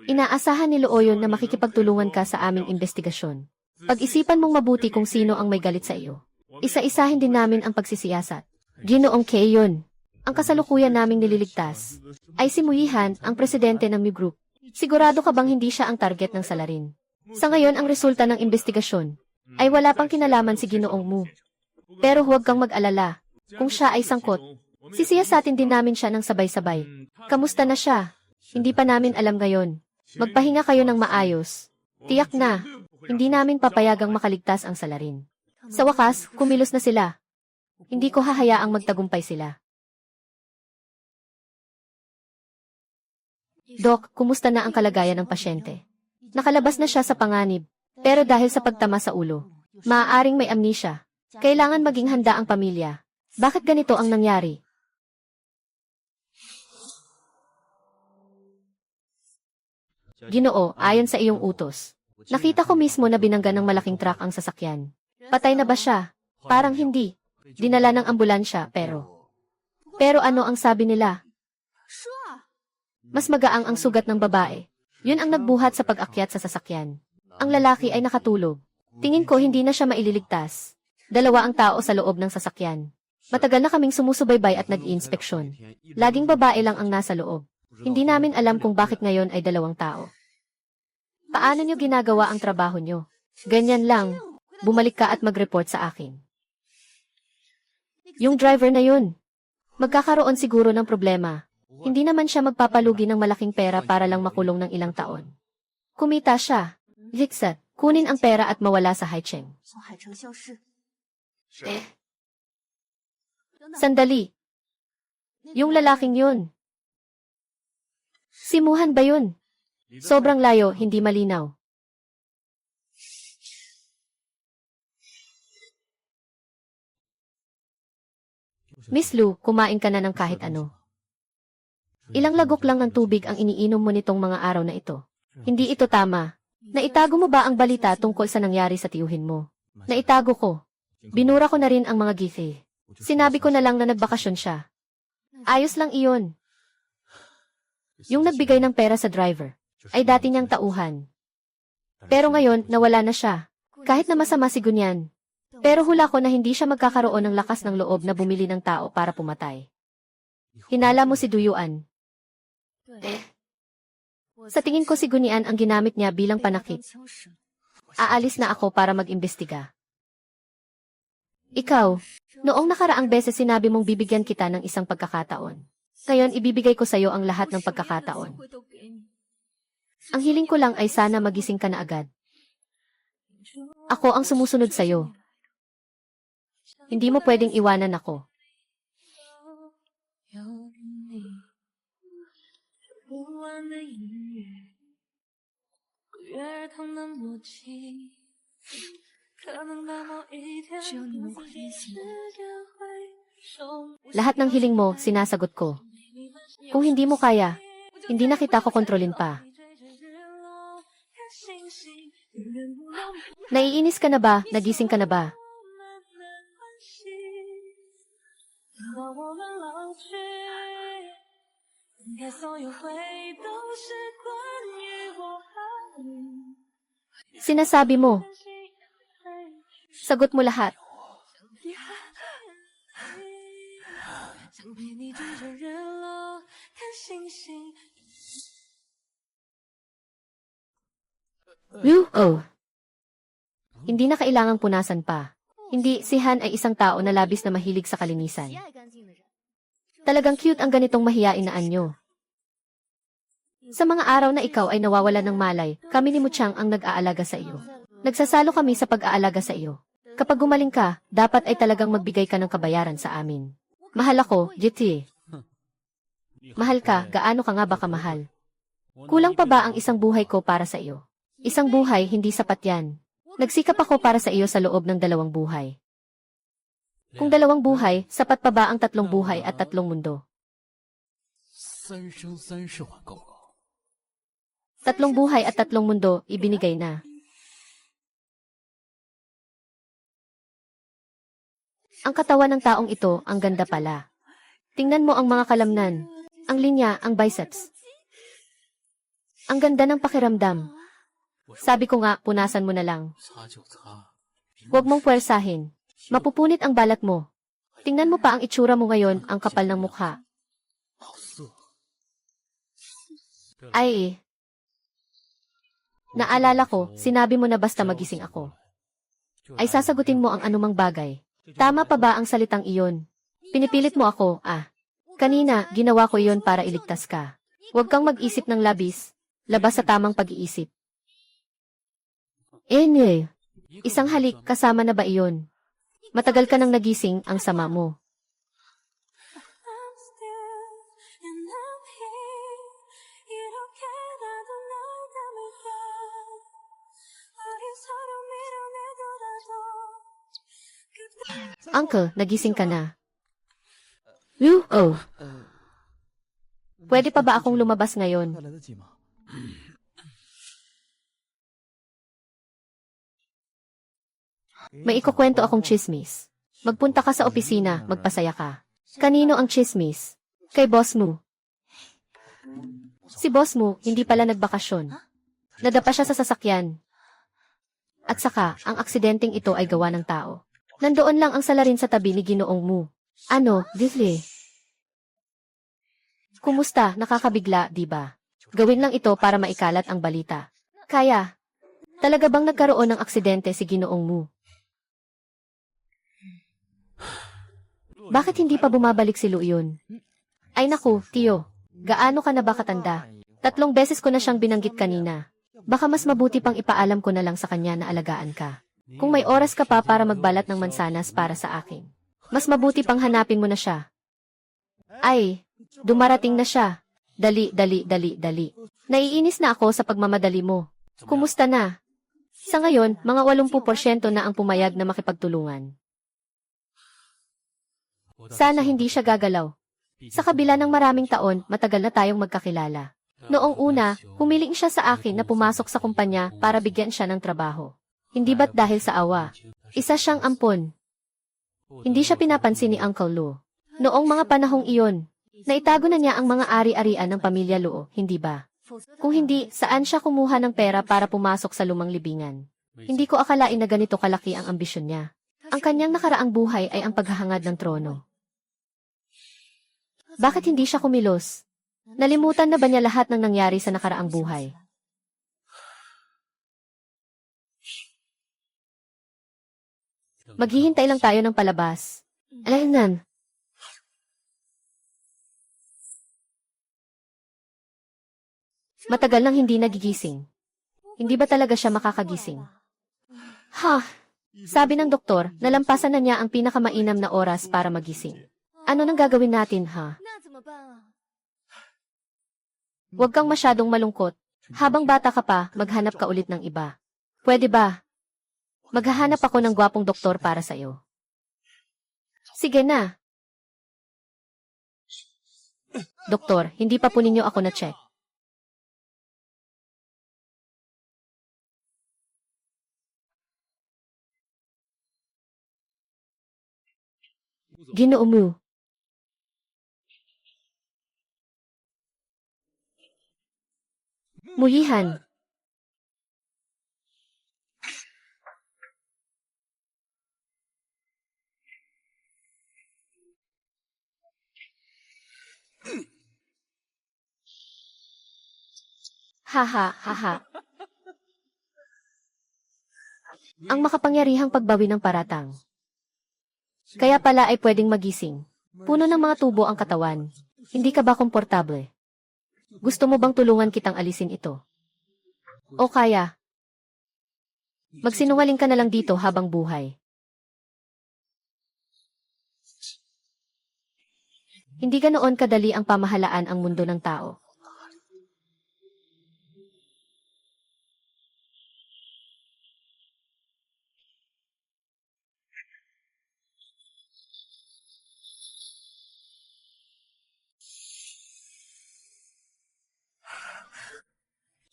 Inaasahan ni Luoyon na makikipagtulungan ka sa aming investigasyon. Pag-isipan mong mabuti kung sino ang may galit sa iyo. Isa-isahin din namin ang pagsisiyasat. Ginoong Keyon. Ang kasalukuyan naming nililigtas ay si Muyihan, ang presidente ng Mu Group. Sigurado ka bang hindi siya ang target ng salarin? Sa ngayon ang resulta ng investigasyon ay wala pang kinalaman si Ginoong Mu. Pero huwag kang mag-alala. Kung siya ay sangkot, sisiyasatin din namin siya ng sabay-sabay. Kamusta na siya? Hindi pa namin alam ngayon. Magpahinga kayo ng maayos. Tiyak na, hindi namin papayagang makaligtas ang salarin. Sa wakas, kumilos na sila. Hindi ko hahayaang magtagumpay sila. Dok, kumusta na ang kalagayan ng pasyente? Nakalabas na siya sa panganib, pero dahil sa pagtama sa ulo, maaaring may amnesia. Kailangan maging handa ang pamilya. Bakit ganito ang nangyari? Ginoo, ayon sa iyong utos. Nakita ko mismo na binangga ng malaking truck ang sasakyan. Patay na ba siya? Parang hindi. Dinala ng ambulansya, pero... Pero ano ang sabi nila? Mas magaang ang sugat ng babae. Yun ang nagbuhat sa pag-akyat sa sasakyan. Ang lalaki ay nakatulog. Tingin ko hindi na siya maililigtas. 2 ang tao sa loob ng sasakyan. Matagal na kaming sumusubaybay at nag-iinspeksyon. Laging babae lang ang nasa loob. Hindi namin alam kung bakit ngayon ay 2 tao. Paano nyo ginagawa ang trabaho nyo? Ganyan lang. Bumalik ka at mag-report sa akin. Yung driver na yun. Magkakaroon siguro ng problema. Hindi naman siya magpapalugi ng malaking pera para lang makulong ng ilang taon. Kumita siya. Lixat, kunin ang pera at mawala sa Haicheng. Sandali. Yung lalaking yun. Simuhan ba yun? Sobrang layo, hindi malinaw. Miss Lu, kumain ka na ng kahit ano. Ilang lagok lang ng tubig ang iniinom mo nitong mga araw na ito. Hindi ito tama. Naitago mo ba ang balita tungkol sa nangyari sa tiyuhin mo? Naitago ko. Binura ko na rin ang mga gife. Sinabi ko na lang na nagbakasyon siya. Ayos lang iyon. Yung nagbigay ng pera sa driver ay dati niyang tauhan. Pero ngayon, nawala na siya. Kahit na masama si Gunyan. Pero hula ko na hindi siya magkakaroon ng lakas ng loob na bumili ng tao para pumatay. Hinala mo si Duyuan. Sa tingin ko si Gunian ang ginamit niya bilang panakit. Aalis na ako para mag-imbestiga. Ikaw, noong nakaraang beses sinabi mong bibigyan kita ng isang pagkakataon. Ngayon ibibigay ko sa iyo ang lahat ng pagkakataon. Ang hiling ko lang ay sana magising ka na agad. Ako ang sumusunod sa iyo. Hindi mo pwedeng iwanan ako. Lahat ng hiling mo, sinasagot ko. Kung hindi mo kaya, hindi na kita ko kontrolin pa. Naiinis ka na ba? Nagising ka na ba? Sinasabi mo. Sagot mo lahat. Oh. Hindi na kailangang punasan pa. Hindi, si Han ay isang tao na labis na mahilig sa kalinisan. Talagang cute ang ganitong mahiyain na anyo. Sa mga araw na ikaw ay nawawalan ng malay, kami ni Muchang ang nag-aalaga sa iyo. Nagsasalo kami sa pag-aalaga sa iyo. Kapag gumaling ka, dapat ay talagang magbigay ka ng kabayaran sa amin. Mahal ako, Jiti. Mahal ka, gaano ka nga ba kamahal? Kulang pa ba ang isang buhay ko para sa iyo? Isang buhay, hindi sapat yan. Nagsikap ako para sa iyo sa loob ng 2 buhay. Kung 2 buhay, sapat pa ba ang 3 buhay at 3 mundo? 3 buhay at 3 mundo, ibinigay na. Ang katawan ng taong ito, ang ganda pala. Tingnan mo ang mga kalamnan, ang linya, ang biceps. Ang ganda ng pakiramdam. Sabi ko nga, punasan mo na lang. Huwag mong puwersahin. Mapupunit ang balat mo. Tingnan mo pa ang itsura mo ngayon, ang kapal ng mukha. Ay, naalala ko, sinabi mo na basta magising ako. Ay sasagutin mo ang anumang bagay. Tama pa ba ang salitang iyon? Pinipilit mo ako, Kanina, ginawa ko iyon para iligtas ka. Huwag kang mag-isip ng labis, labas sa tamang pag-iisip. Anyway, isang halik, kasama na ba iyon? Matagal ka nang nagising, ang sama mo. Uncle, nagising ka na. Oh. Pwede pa ba akong lumabas ngayon? May ikukwento akong chismis. Magpunta ka sa opisina, magpasaya ka. Kanino ang chismis? Kay boss mo. Si boss mo, hindi pala nagbakasyon. Nadapa siya sa sasakyan. At saka, ang aksidenteng ito ay gawa ng tao. Nandoon lang ang salarin sa tabi ni Ginoong mo. Ano, Disney? Kumusta, nakakabigla, di ba? Gawin lang ito para maikalat ang balita. Kaya, talaga bang nagkaroon ng aksidente si Ginoong mo? Bakit hindi pa bumabalik si Luyon? Ay naku, Tiyo, gaano ka na ba katanda? 3 beses ko na siyang binanggit kanina. Baka mas mabuti pang ipaalam ko na lang sa kanya na alagaan ka. Kung may oras ka pa para magbalat ng mansanas para sa akin, mas mabuti pang hanapin mo na siya. Ay, dumarating na siya. Dali. Naiinis na ako sa pagmamadali mo. Kumusta na? Sa ngayon, mga 80% na ang pumayag na makipagtulungan. Sana hindi siya gagalaw. Sa kabila ng maraming taon, matagal na tayong magkakilala. Noong una, humiling siya sa akin na pumasok sa kumpanya para bigyan siya ng trabaho. Hindi ba't dahil sa awa? Isa siyang ampon. Hindi siya pinapansin ni Uncle Lu. Noong mga panahong iyon, naitago na niya ang mga ari-arian ng pamilya Luo, hindi ba? Kung hindi, saan siya kumuha ng pera para pumasok sa lumang libingan? Hindi ko akalain na ganito kalaki ang ambisyon niya. Ang kanyang nakaraang buhay ay ang paghahangad ng trono. Bakit hindi siya kumilos? Nalimutan na ba niya lahat ng nangyari sa nakaraang buhay? Maghihintay lang tayo ng palabas. Alaynan. Matagal nang hindi nagigising. Hindi ba talaga siya makakagising? Sabi ng doktor, nalampasan na niya ang pinakamainam na oras para magising. Ano nang gagawin natin, Huwag kang masyadong malungkot. Habang bata ka pa, maghanap ka ulit ng iba. Pwede ba? Maghahanap ako ng gwapong doktor para sa'yo. Sige na. Doktor, hindi pa po ninyo ako na-check. Ginoo mo. Muyihan. Haha. Ang makapangyarihang pagbawi ng paratang. Kaya pala ay pwedeng magising. Puno ng mga tubo ang katawan. Hindi ka ba komportable? Gusto mo bang tulungan kitang alisin ito? O kaya, magsinungaling ka na lang dito habang buhay. Hindi ganoon kadali ang pamahalaan ang mundo ng tao.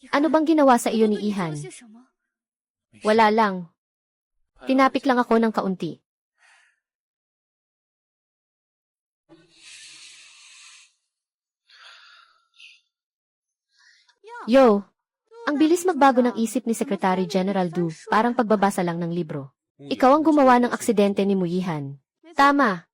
Ano bang ginawa sa iyo ni Ihan? Wala lang. Tinapik lang ako ng kaunti. Yo! Ang bilis magbago ng isip ni Secretary General Du, parang pagbabasa lang ng libro. Ikaw ang gumawa ng aksidente ni Muyihan. Tama.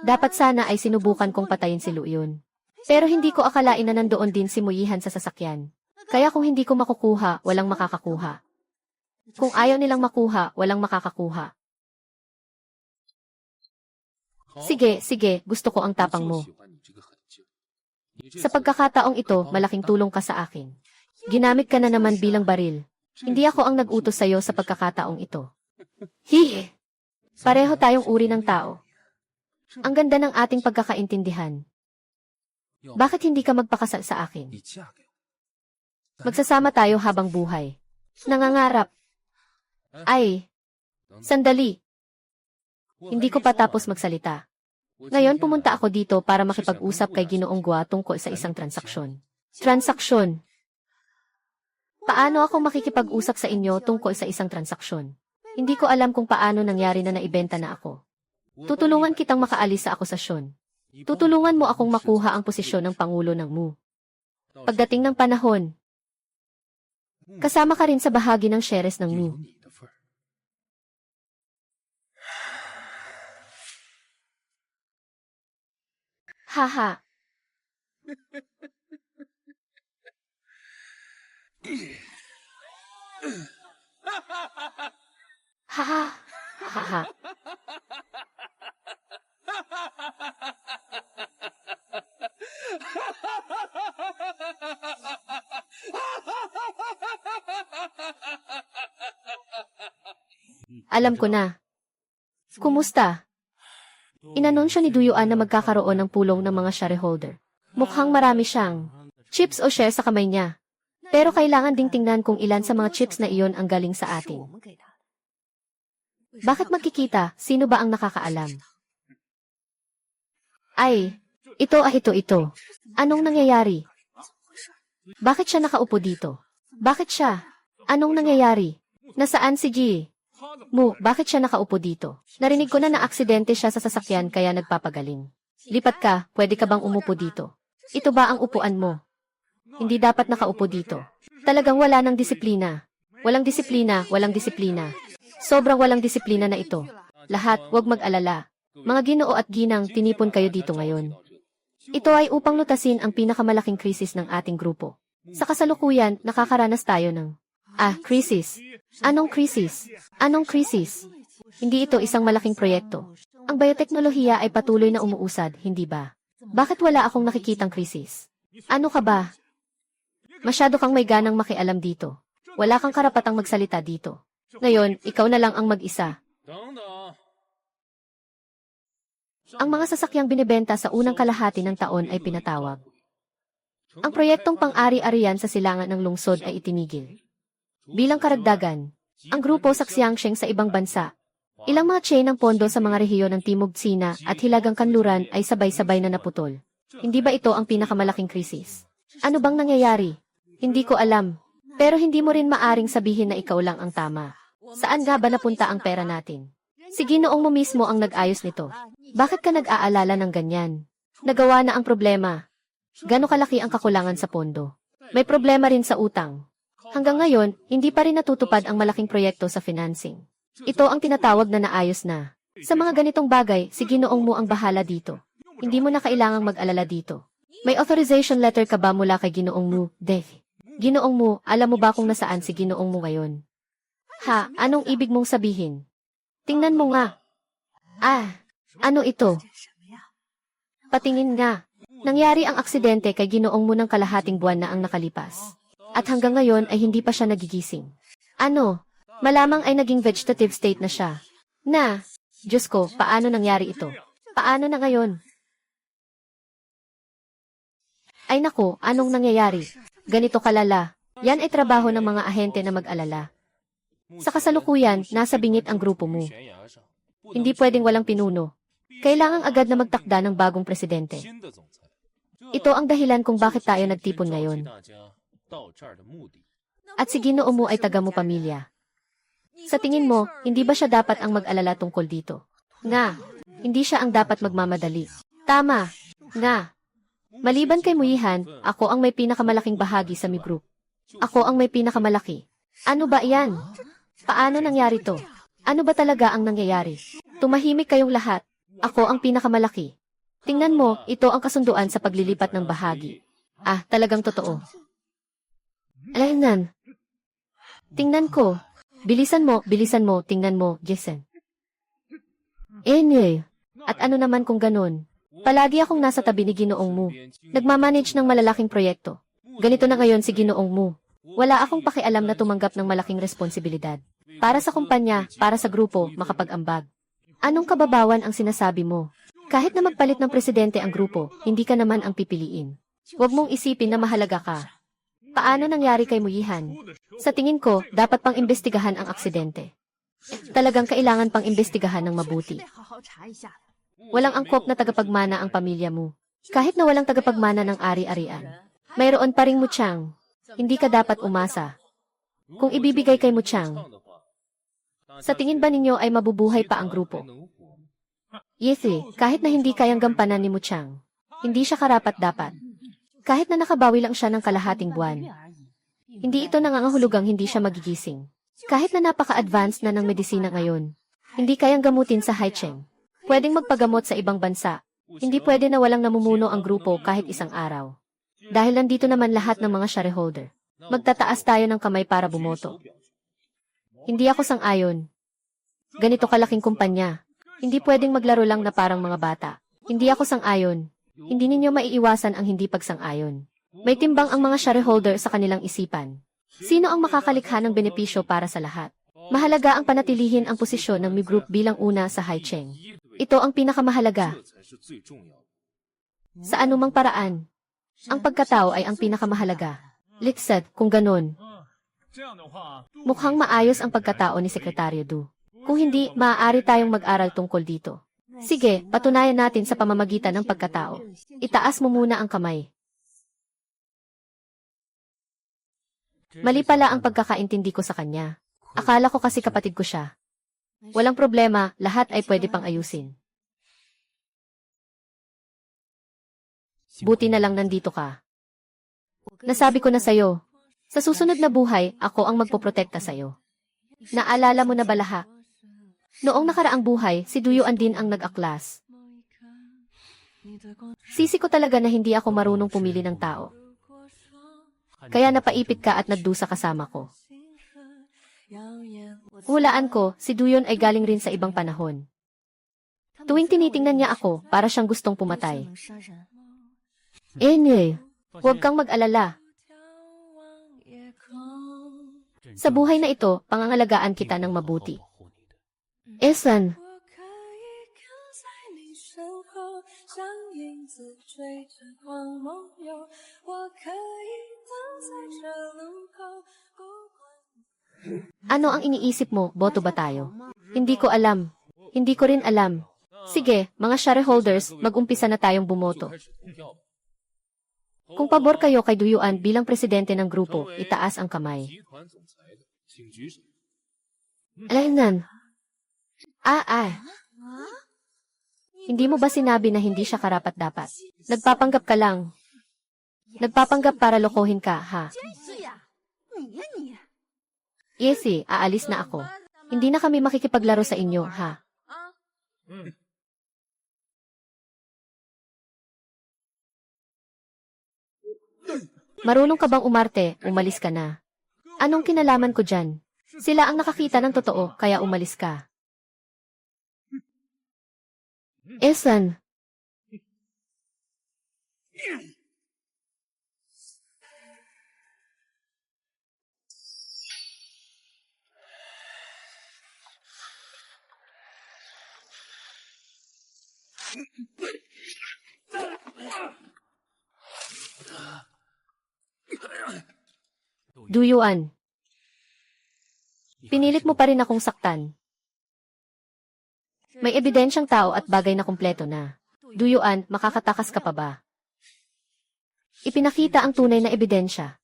Dapat sana ay sinubukan kong patayin si Luyon. Pero hindi ko akalain na nandoon din si Muyihan sa sasakyan. Kaya kung hindi ko makukuha, walang makakakuha. Kung ayaw nilang makuha, walang makakakuha. Sige, sige, gusto ko ang tapang mo. Sa pagkakataong ito, malaking tulong ka sa akin. Ginamit ka na naman bilang baril. Hindi ako ang nag-utos sa'yo sa pagkakataong ito. Hihi! Pareho tayong uri ng tao. Ang ganda ng ating pagkakaintindihan. Bakit hindi ka magpakasal sa akin? Magsasama tayo habang buhay. Nangangarap. Ay, sandali. Hindi ko pa tapos magsalita. Ngayon pumunta ako dito para makipag-usap kay Ginoong Gua tungkol sa isang transaksyon. Transaksyon. Paano ako makikipag-usap sa inyo tungkol sa isang transaksyon? Hindi ko alam kung paano nangyari na naibenta na ako. Tutulungan kitang makaalis sa akusasyon. Tutulungan mo akong makuha ang posisyon ng Pangulo ng MU. Pagdating ng panahon, kasama ka rin sa bahagi ng shares ng MU. Haha. Haha. Haha. Alam ko na. Kumusta? Inanunsyo ni Duyuan na magkakaroon ng pulong ng mga shareholder. Mukhang marami siyang chips o share sa kamay niya. Pero kailangan ding tingnan kung ilan sa mga chips na iyon ang galing sa atin. Bakit magkikita? Sino ba ang nakakaalam? Ay, ito. Anong nangyayari? Bakit siya nakaupo dito? Bakit siya? Anong nangyayari? Nasaan si G? Mu, bakit siya nakaupo dito? Narinig ko na aksidente siya sa sasakyan kaya nagpapagaling. Lipat ka, pwede ka bang umupo dito? Ito ba ang upuan mo? Hindi dapat nakaupo dito. Talagang wala ng disiplina. Walang disiplina, walang disiplina. Sobrang walang disiplina na ito. Lahat, huwag mag-alala. Mga Ginoo at Ginang, tinipon kayo dito ngayon. Ito ay upang lutasin ang pinakamalaking krisis ng ating grupo. Sa kasalukuyan, nakakaranas tayo ng krisis. Anong krisis? Anong krisis? Hindi ito isang malaking proyekto. Ang bioteknolohiya ay patuloy na umuusad, hindi ba? Bakit wala akong nakikitang krisis? Ano ka ba? Masyado kang may ganang makialam dito. Wala kang karapatang magsalita dito. Ngayon, ikaw na lang ang mag-isa. Ang mga sasakyang binibenta sa unang kalahati ng taon ay pinatawag. Ang proyektong pang-ari-arian sa silangan ng lungsod ay itinigil. Bilang karagdagan, ang grupo sa Xiangsheng sa ibang bansa, ilang mga chain ng pondo sa mga rehiyon ng Timog Sina at Hilagang Kanluran ay sabay-sabay na naputol. Hindi ba ito ang pinakamalaking krisis? Ano bang nangyayari? Hindi ko alam. Pero hindi mo rin maaring sabihin na ikaw lang ang tama. Saan nga ba napunta ang pera natin? Si Ginoong mo mismo ang nag-ayos nito. Bakit ka nag-aalala ng ganyan? Nagawa na ang problema. Gano'ng kalaki ang kakulangan sa pondo? May problema rin sa utang. Hanggang ngayon, hindi pa rin natutupad ang malaking proyekto sa financing. Ito ang tinatawag na naayos na. Sa mga ganitong bagay, si Ginoong mo ang bahala dito. Hindi mo na kailangang mag-alala dito. May authorization letter ka ba mula kay Ginoong mo, Dave? Ginoong mo, alam mo ba kung nasaan si Ginoong mo ngayon? Ha, anong ibig mong sabihin? Tingnan mo nga. Ano ito? Patingin nga. Nangyari ang aksidente kay Ginoong mo ng kalahating buwan na ang nakalipas. At hanggang ngayon ay hindi pa siya nagigising. Ano? Malamang ay naging vegetative state na siya. Diyos ko, paano nangyari ito? Paano na ngayon? Ay nako, anong nangyayari? Ganito kalala. Yan ay trabaho ng mga ahente na mag-alala. Sa kasalukuyan, nasa bingit ang grupo mo. Hindi pwedeng walang pinuno. Kailangang agad na magtakda ng bagong presidente. Ito ang dahilan kung bakit tayo nagtipon ngayon. At si Ginoo mo ay taga mo pamilya. Sa tingin mo, hindi ba siya dapat ang mag-alala tungkol dito? Hindi siya ang dapat magmamadali. Tama. Maliban kay Muyihan, ako ang may pinakamalaking bahagi sa Mi Group. Ako ang may pinakamalaki. Ano ba iyan? Paano nangyari to? Ano ba talaga ang nangyayari? Tumahimik kayong lahat. Ako ang pinakamalaki. Tingnan mo, ito ang kasunduan sa paglilipat ng bahagi. Ah, talagang totoo. Alaynan. Tingnan ko. Bilisan mo, tingnan mo, Jason. At ano naman kung ganun? Palagi akong nasa tabi ni Ginoong Mu. Nagmamanage ng malalaking proyekto. Ganito na ngayon si Ginoong Mu. Wala akong pakialam na tumanggap ng malaking responsibilidad. Para sa kumpanya, para sa grupo, makapag-ambag. Anong kababawan ang sinasabi mo? Kahit na magpalit ng presidente ang grupo, hindi ka naman ang pipiliin. Huwag mong isipin na mahalaga ka. Paano nangyari kay Muyihan? Sa tingin ko, dapat pang imbestigahan ang aksidente. Talagang kailangan pang imbestigahan ng mabuti. Walang angkop na tagapagmana ang pamilya mo. Kahit na walang tagapagmana ng ari-arian. Mayroon pa ring Muchang. Hindi ka dapat umasa. Kung ibibigay kay Muchang, sa tingin ba ninyo ay mabubuhay pa ang grupo? Yesi, kahit na hindi kayang gampanan ni Muchang, hindi siya karapat-dapat. Kahit na nakabawi lang siya ng kalahating buwan. Hindi ito nangangahulugang hindi siya magigising. Kahit na napaka-advanced na ng medisina ngayon, hindi kayang gamutin sa Haicheng. Pwedeng magpagamot sa ibang bansa. Hindi pwede na walang namumuno ang grupo kahit isang araw. Dahil nandito naman lahat ng mga shareholder. Magtataas tayo ng kamay para bumoto. Hindi ako sang-ayon. Ganito kalaking kumpanya. Hindi pwedeng maglaro lang na parang mga bata. Hindi ako sang-ayon. Hindi ninyo maiiwasan ang hindi pagsang-ayon. May timbang ang mga shareholder sa kanilang isipan. Sino ang makakalikha ng benepisyo para sa lahat? Mahalaga ang panatilihin ang posisyon ng Mi Group bilang una sa Haicheng. Ito ang pinakamahalaga. Sa anumang paraan, ang pagkatao ay ang pinakamahalaga. Litsad, kung ganon. Mukhang maayos ang pagkatao ni Sekretaryo Du. Kung hindi, maaari tayong mag-aral tungkol dito. Sige, patunayan natin sa pamamagitan ng pagkatao. Itaas mo muna ang kamay. Mali pala ang pagkakaintindi ko sa kanya. Akala ko kasi kapatid ko siya. Walang problema, lahat ay pwede pang ayusin. Buti na lang nandito ka. Nasabi ko na sa'yo, sa susunod na buhay, ako ang magpoprotekta sa'yo. Naalala mo na ba lahat? Noong nakaraang buhay, si Duyuan din ang nag-aklas. Sisi ko talaga na hindi ako marunong pumili ng tao. Kaya napaipit ka at nagdusa kasama ko. Hulaan ko, si Duyon ay galing rin sa ibang panahon. Tuwing tinitingnan niya ako, para siyang gustong pumatay. Huwag kang mag-alala. Sa buhay na ito, pangangalagaan kita ng mabuti. Esan. Ano ang iniisip mo, boto ba tayo? Hindi ko alam. Hindi ko rin alam. Sige, mga shareholders, mag-umpisa na tayong bumoto. Kung pabor kayo kay Duyuan bilang presidente ng grupo, itaas ang kamay. Alaynan. Hindi mo ba sinabi na hindi siya karapat-dapat? Nagpapanggap ka lang. Nagpapanggap para lokohin ka, ha? Yesi, aalis na ako. Hindi na kami makikipaglaro sa inyo, ha? Marunong ka bang umarte, umalis ka na. Anong kinalaman ko dyan? Sila ang nakakita ng totoo, kaya umalis ka. Esan. Duyuan. Pinilit mo pa rin akong saktan. May ebidensyang tao at bagay na kumpleto na. Duyuan, makakatakas ka pa ba? Ipinakita ang tunay na ebidensya.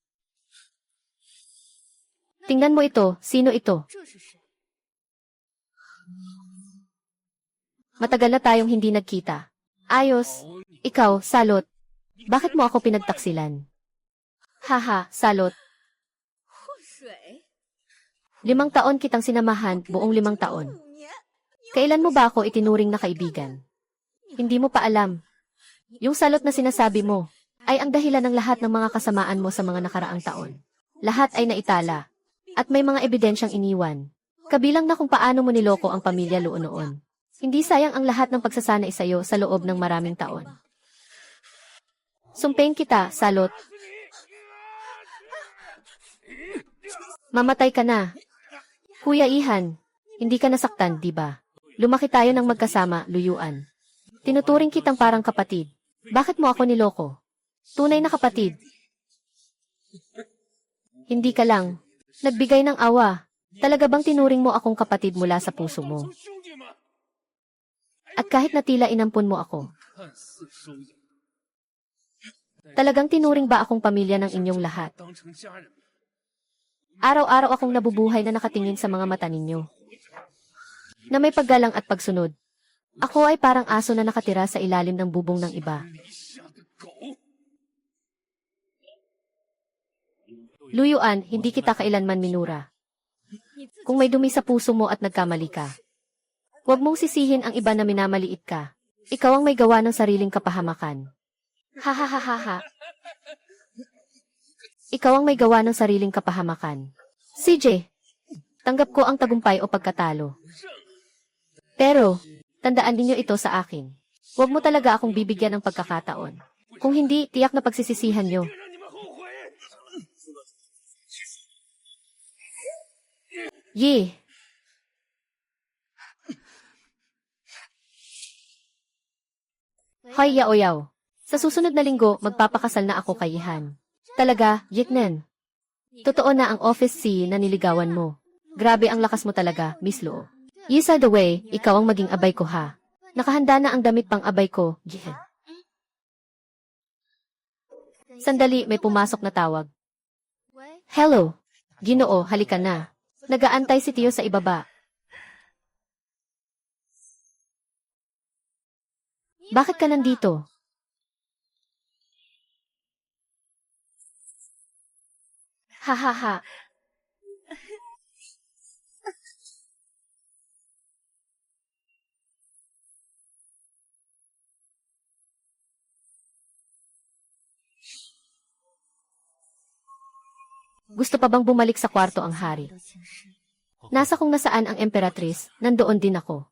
Tingnan mo ito, sino ito? Matagal na tayong hindi nagkita. Ayos. Ikaw, Salot. Bakit mo ako pinagtaksilan? Haha, Salot. 5 taon kitang sinamahan, buong 5 taon. Kailan mo ba ako itinuring na kaibigan? Hindi mo pa alam. Yung salot na sinasabi mo ay ang dahilan ng lahat ng mga kasamaan mo sa mga nakaraang taon. Lahat ay naitala. At may mga ebidensyang iniwan. Kabilang na kung paano mo niloko ang pamilya noon. Hindi sayang ang lahat ng pagsasanay sa'yo sa loob ng maraming taon. Sumpain kita, salot. Mamatay ka na. Kuya Ihan, hindi ka nasaktan, di ba? Lumaki tayo ng magkasama, Luyuan. Tinuturing kitang parang kapatid. Bakit mo ako niloko? Tunay na kapatid. Hindi ka lang. Nagbigay ng awa. Talaga bang tinuring mo akong kapatid mula sa puso mo? At kahit na tila inampun mo ako. Talagang tinuring ba akong pamilya ng inyong lahat? Araw-araw akong nabubuhay na nakatingin sa mga mata ninyo. Na may paggalang at pagsunod. Ako ay parang aso na nakatira sa ilalim ng bubong ng iba. Luyuan, hindi kita kailanman minura. Kung may dumi sa puso mo at nagkamali ka, huwag mong sisihin ang iba na minamaliit ka. Ikaw ang may gawa ng sariling kapahamakan. Ha ha ha ha ha. Ikaw ang may gawa ng sariling kapahamakan. CJ, tanggap ko ang tagumpay o pagkatalo. Pero, tandaan ninyo ito sa akin. Huwag mo talaga akong bibigyan ng pagkakataon. Kung hindi, tiyak na pagsisisihan nyo. Ye! Hoy Yaoyaw. Sa susunod na linggo, magpapakasal na ako kay Ihan. Talaga, Yiknen. Totoo na ang office C na niligawan mo. Grabe ang lakas mo talaga, Miss Luo. Yisa the way, ikaw ang maging abay ko ha. Nakahanda na ang damit pang abay ko, Jihen. Sandali, may pumasok na tawag. Hello. Ginoo, halika na. Nagaantay si Tio sa ibaba. Bakit ka nandito? Ha ha ha. Gusto pa bang bumalik sa kwarto ang hari? Nasa kung nasaan ang emperatris, nandoon din ako.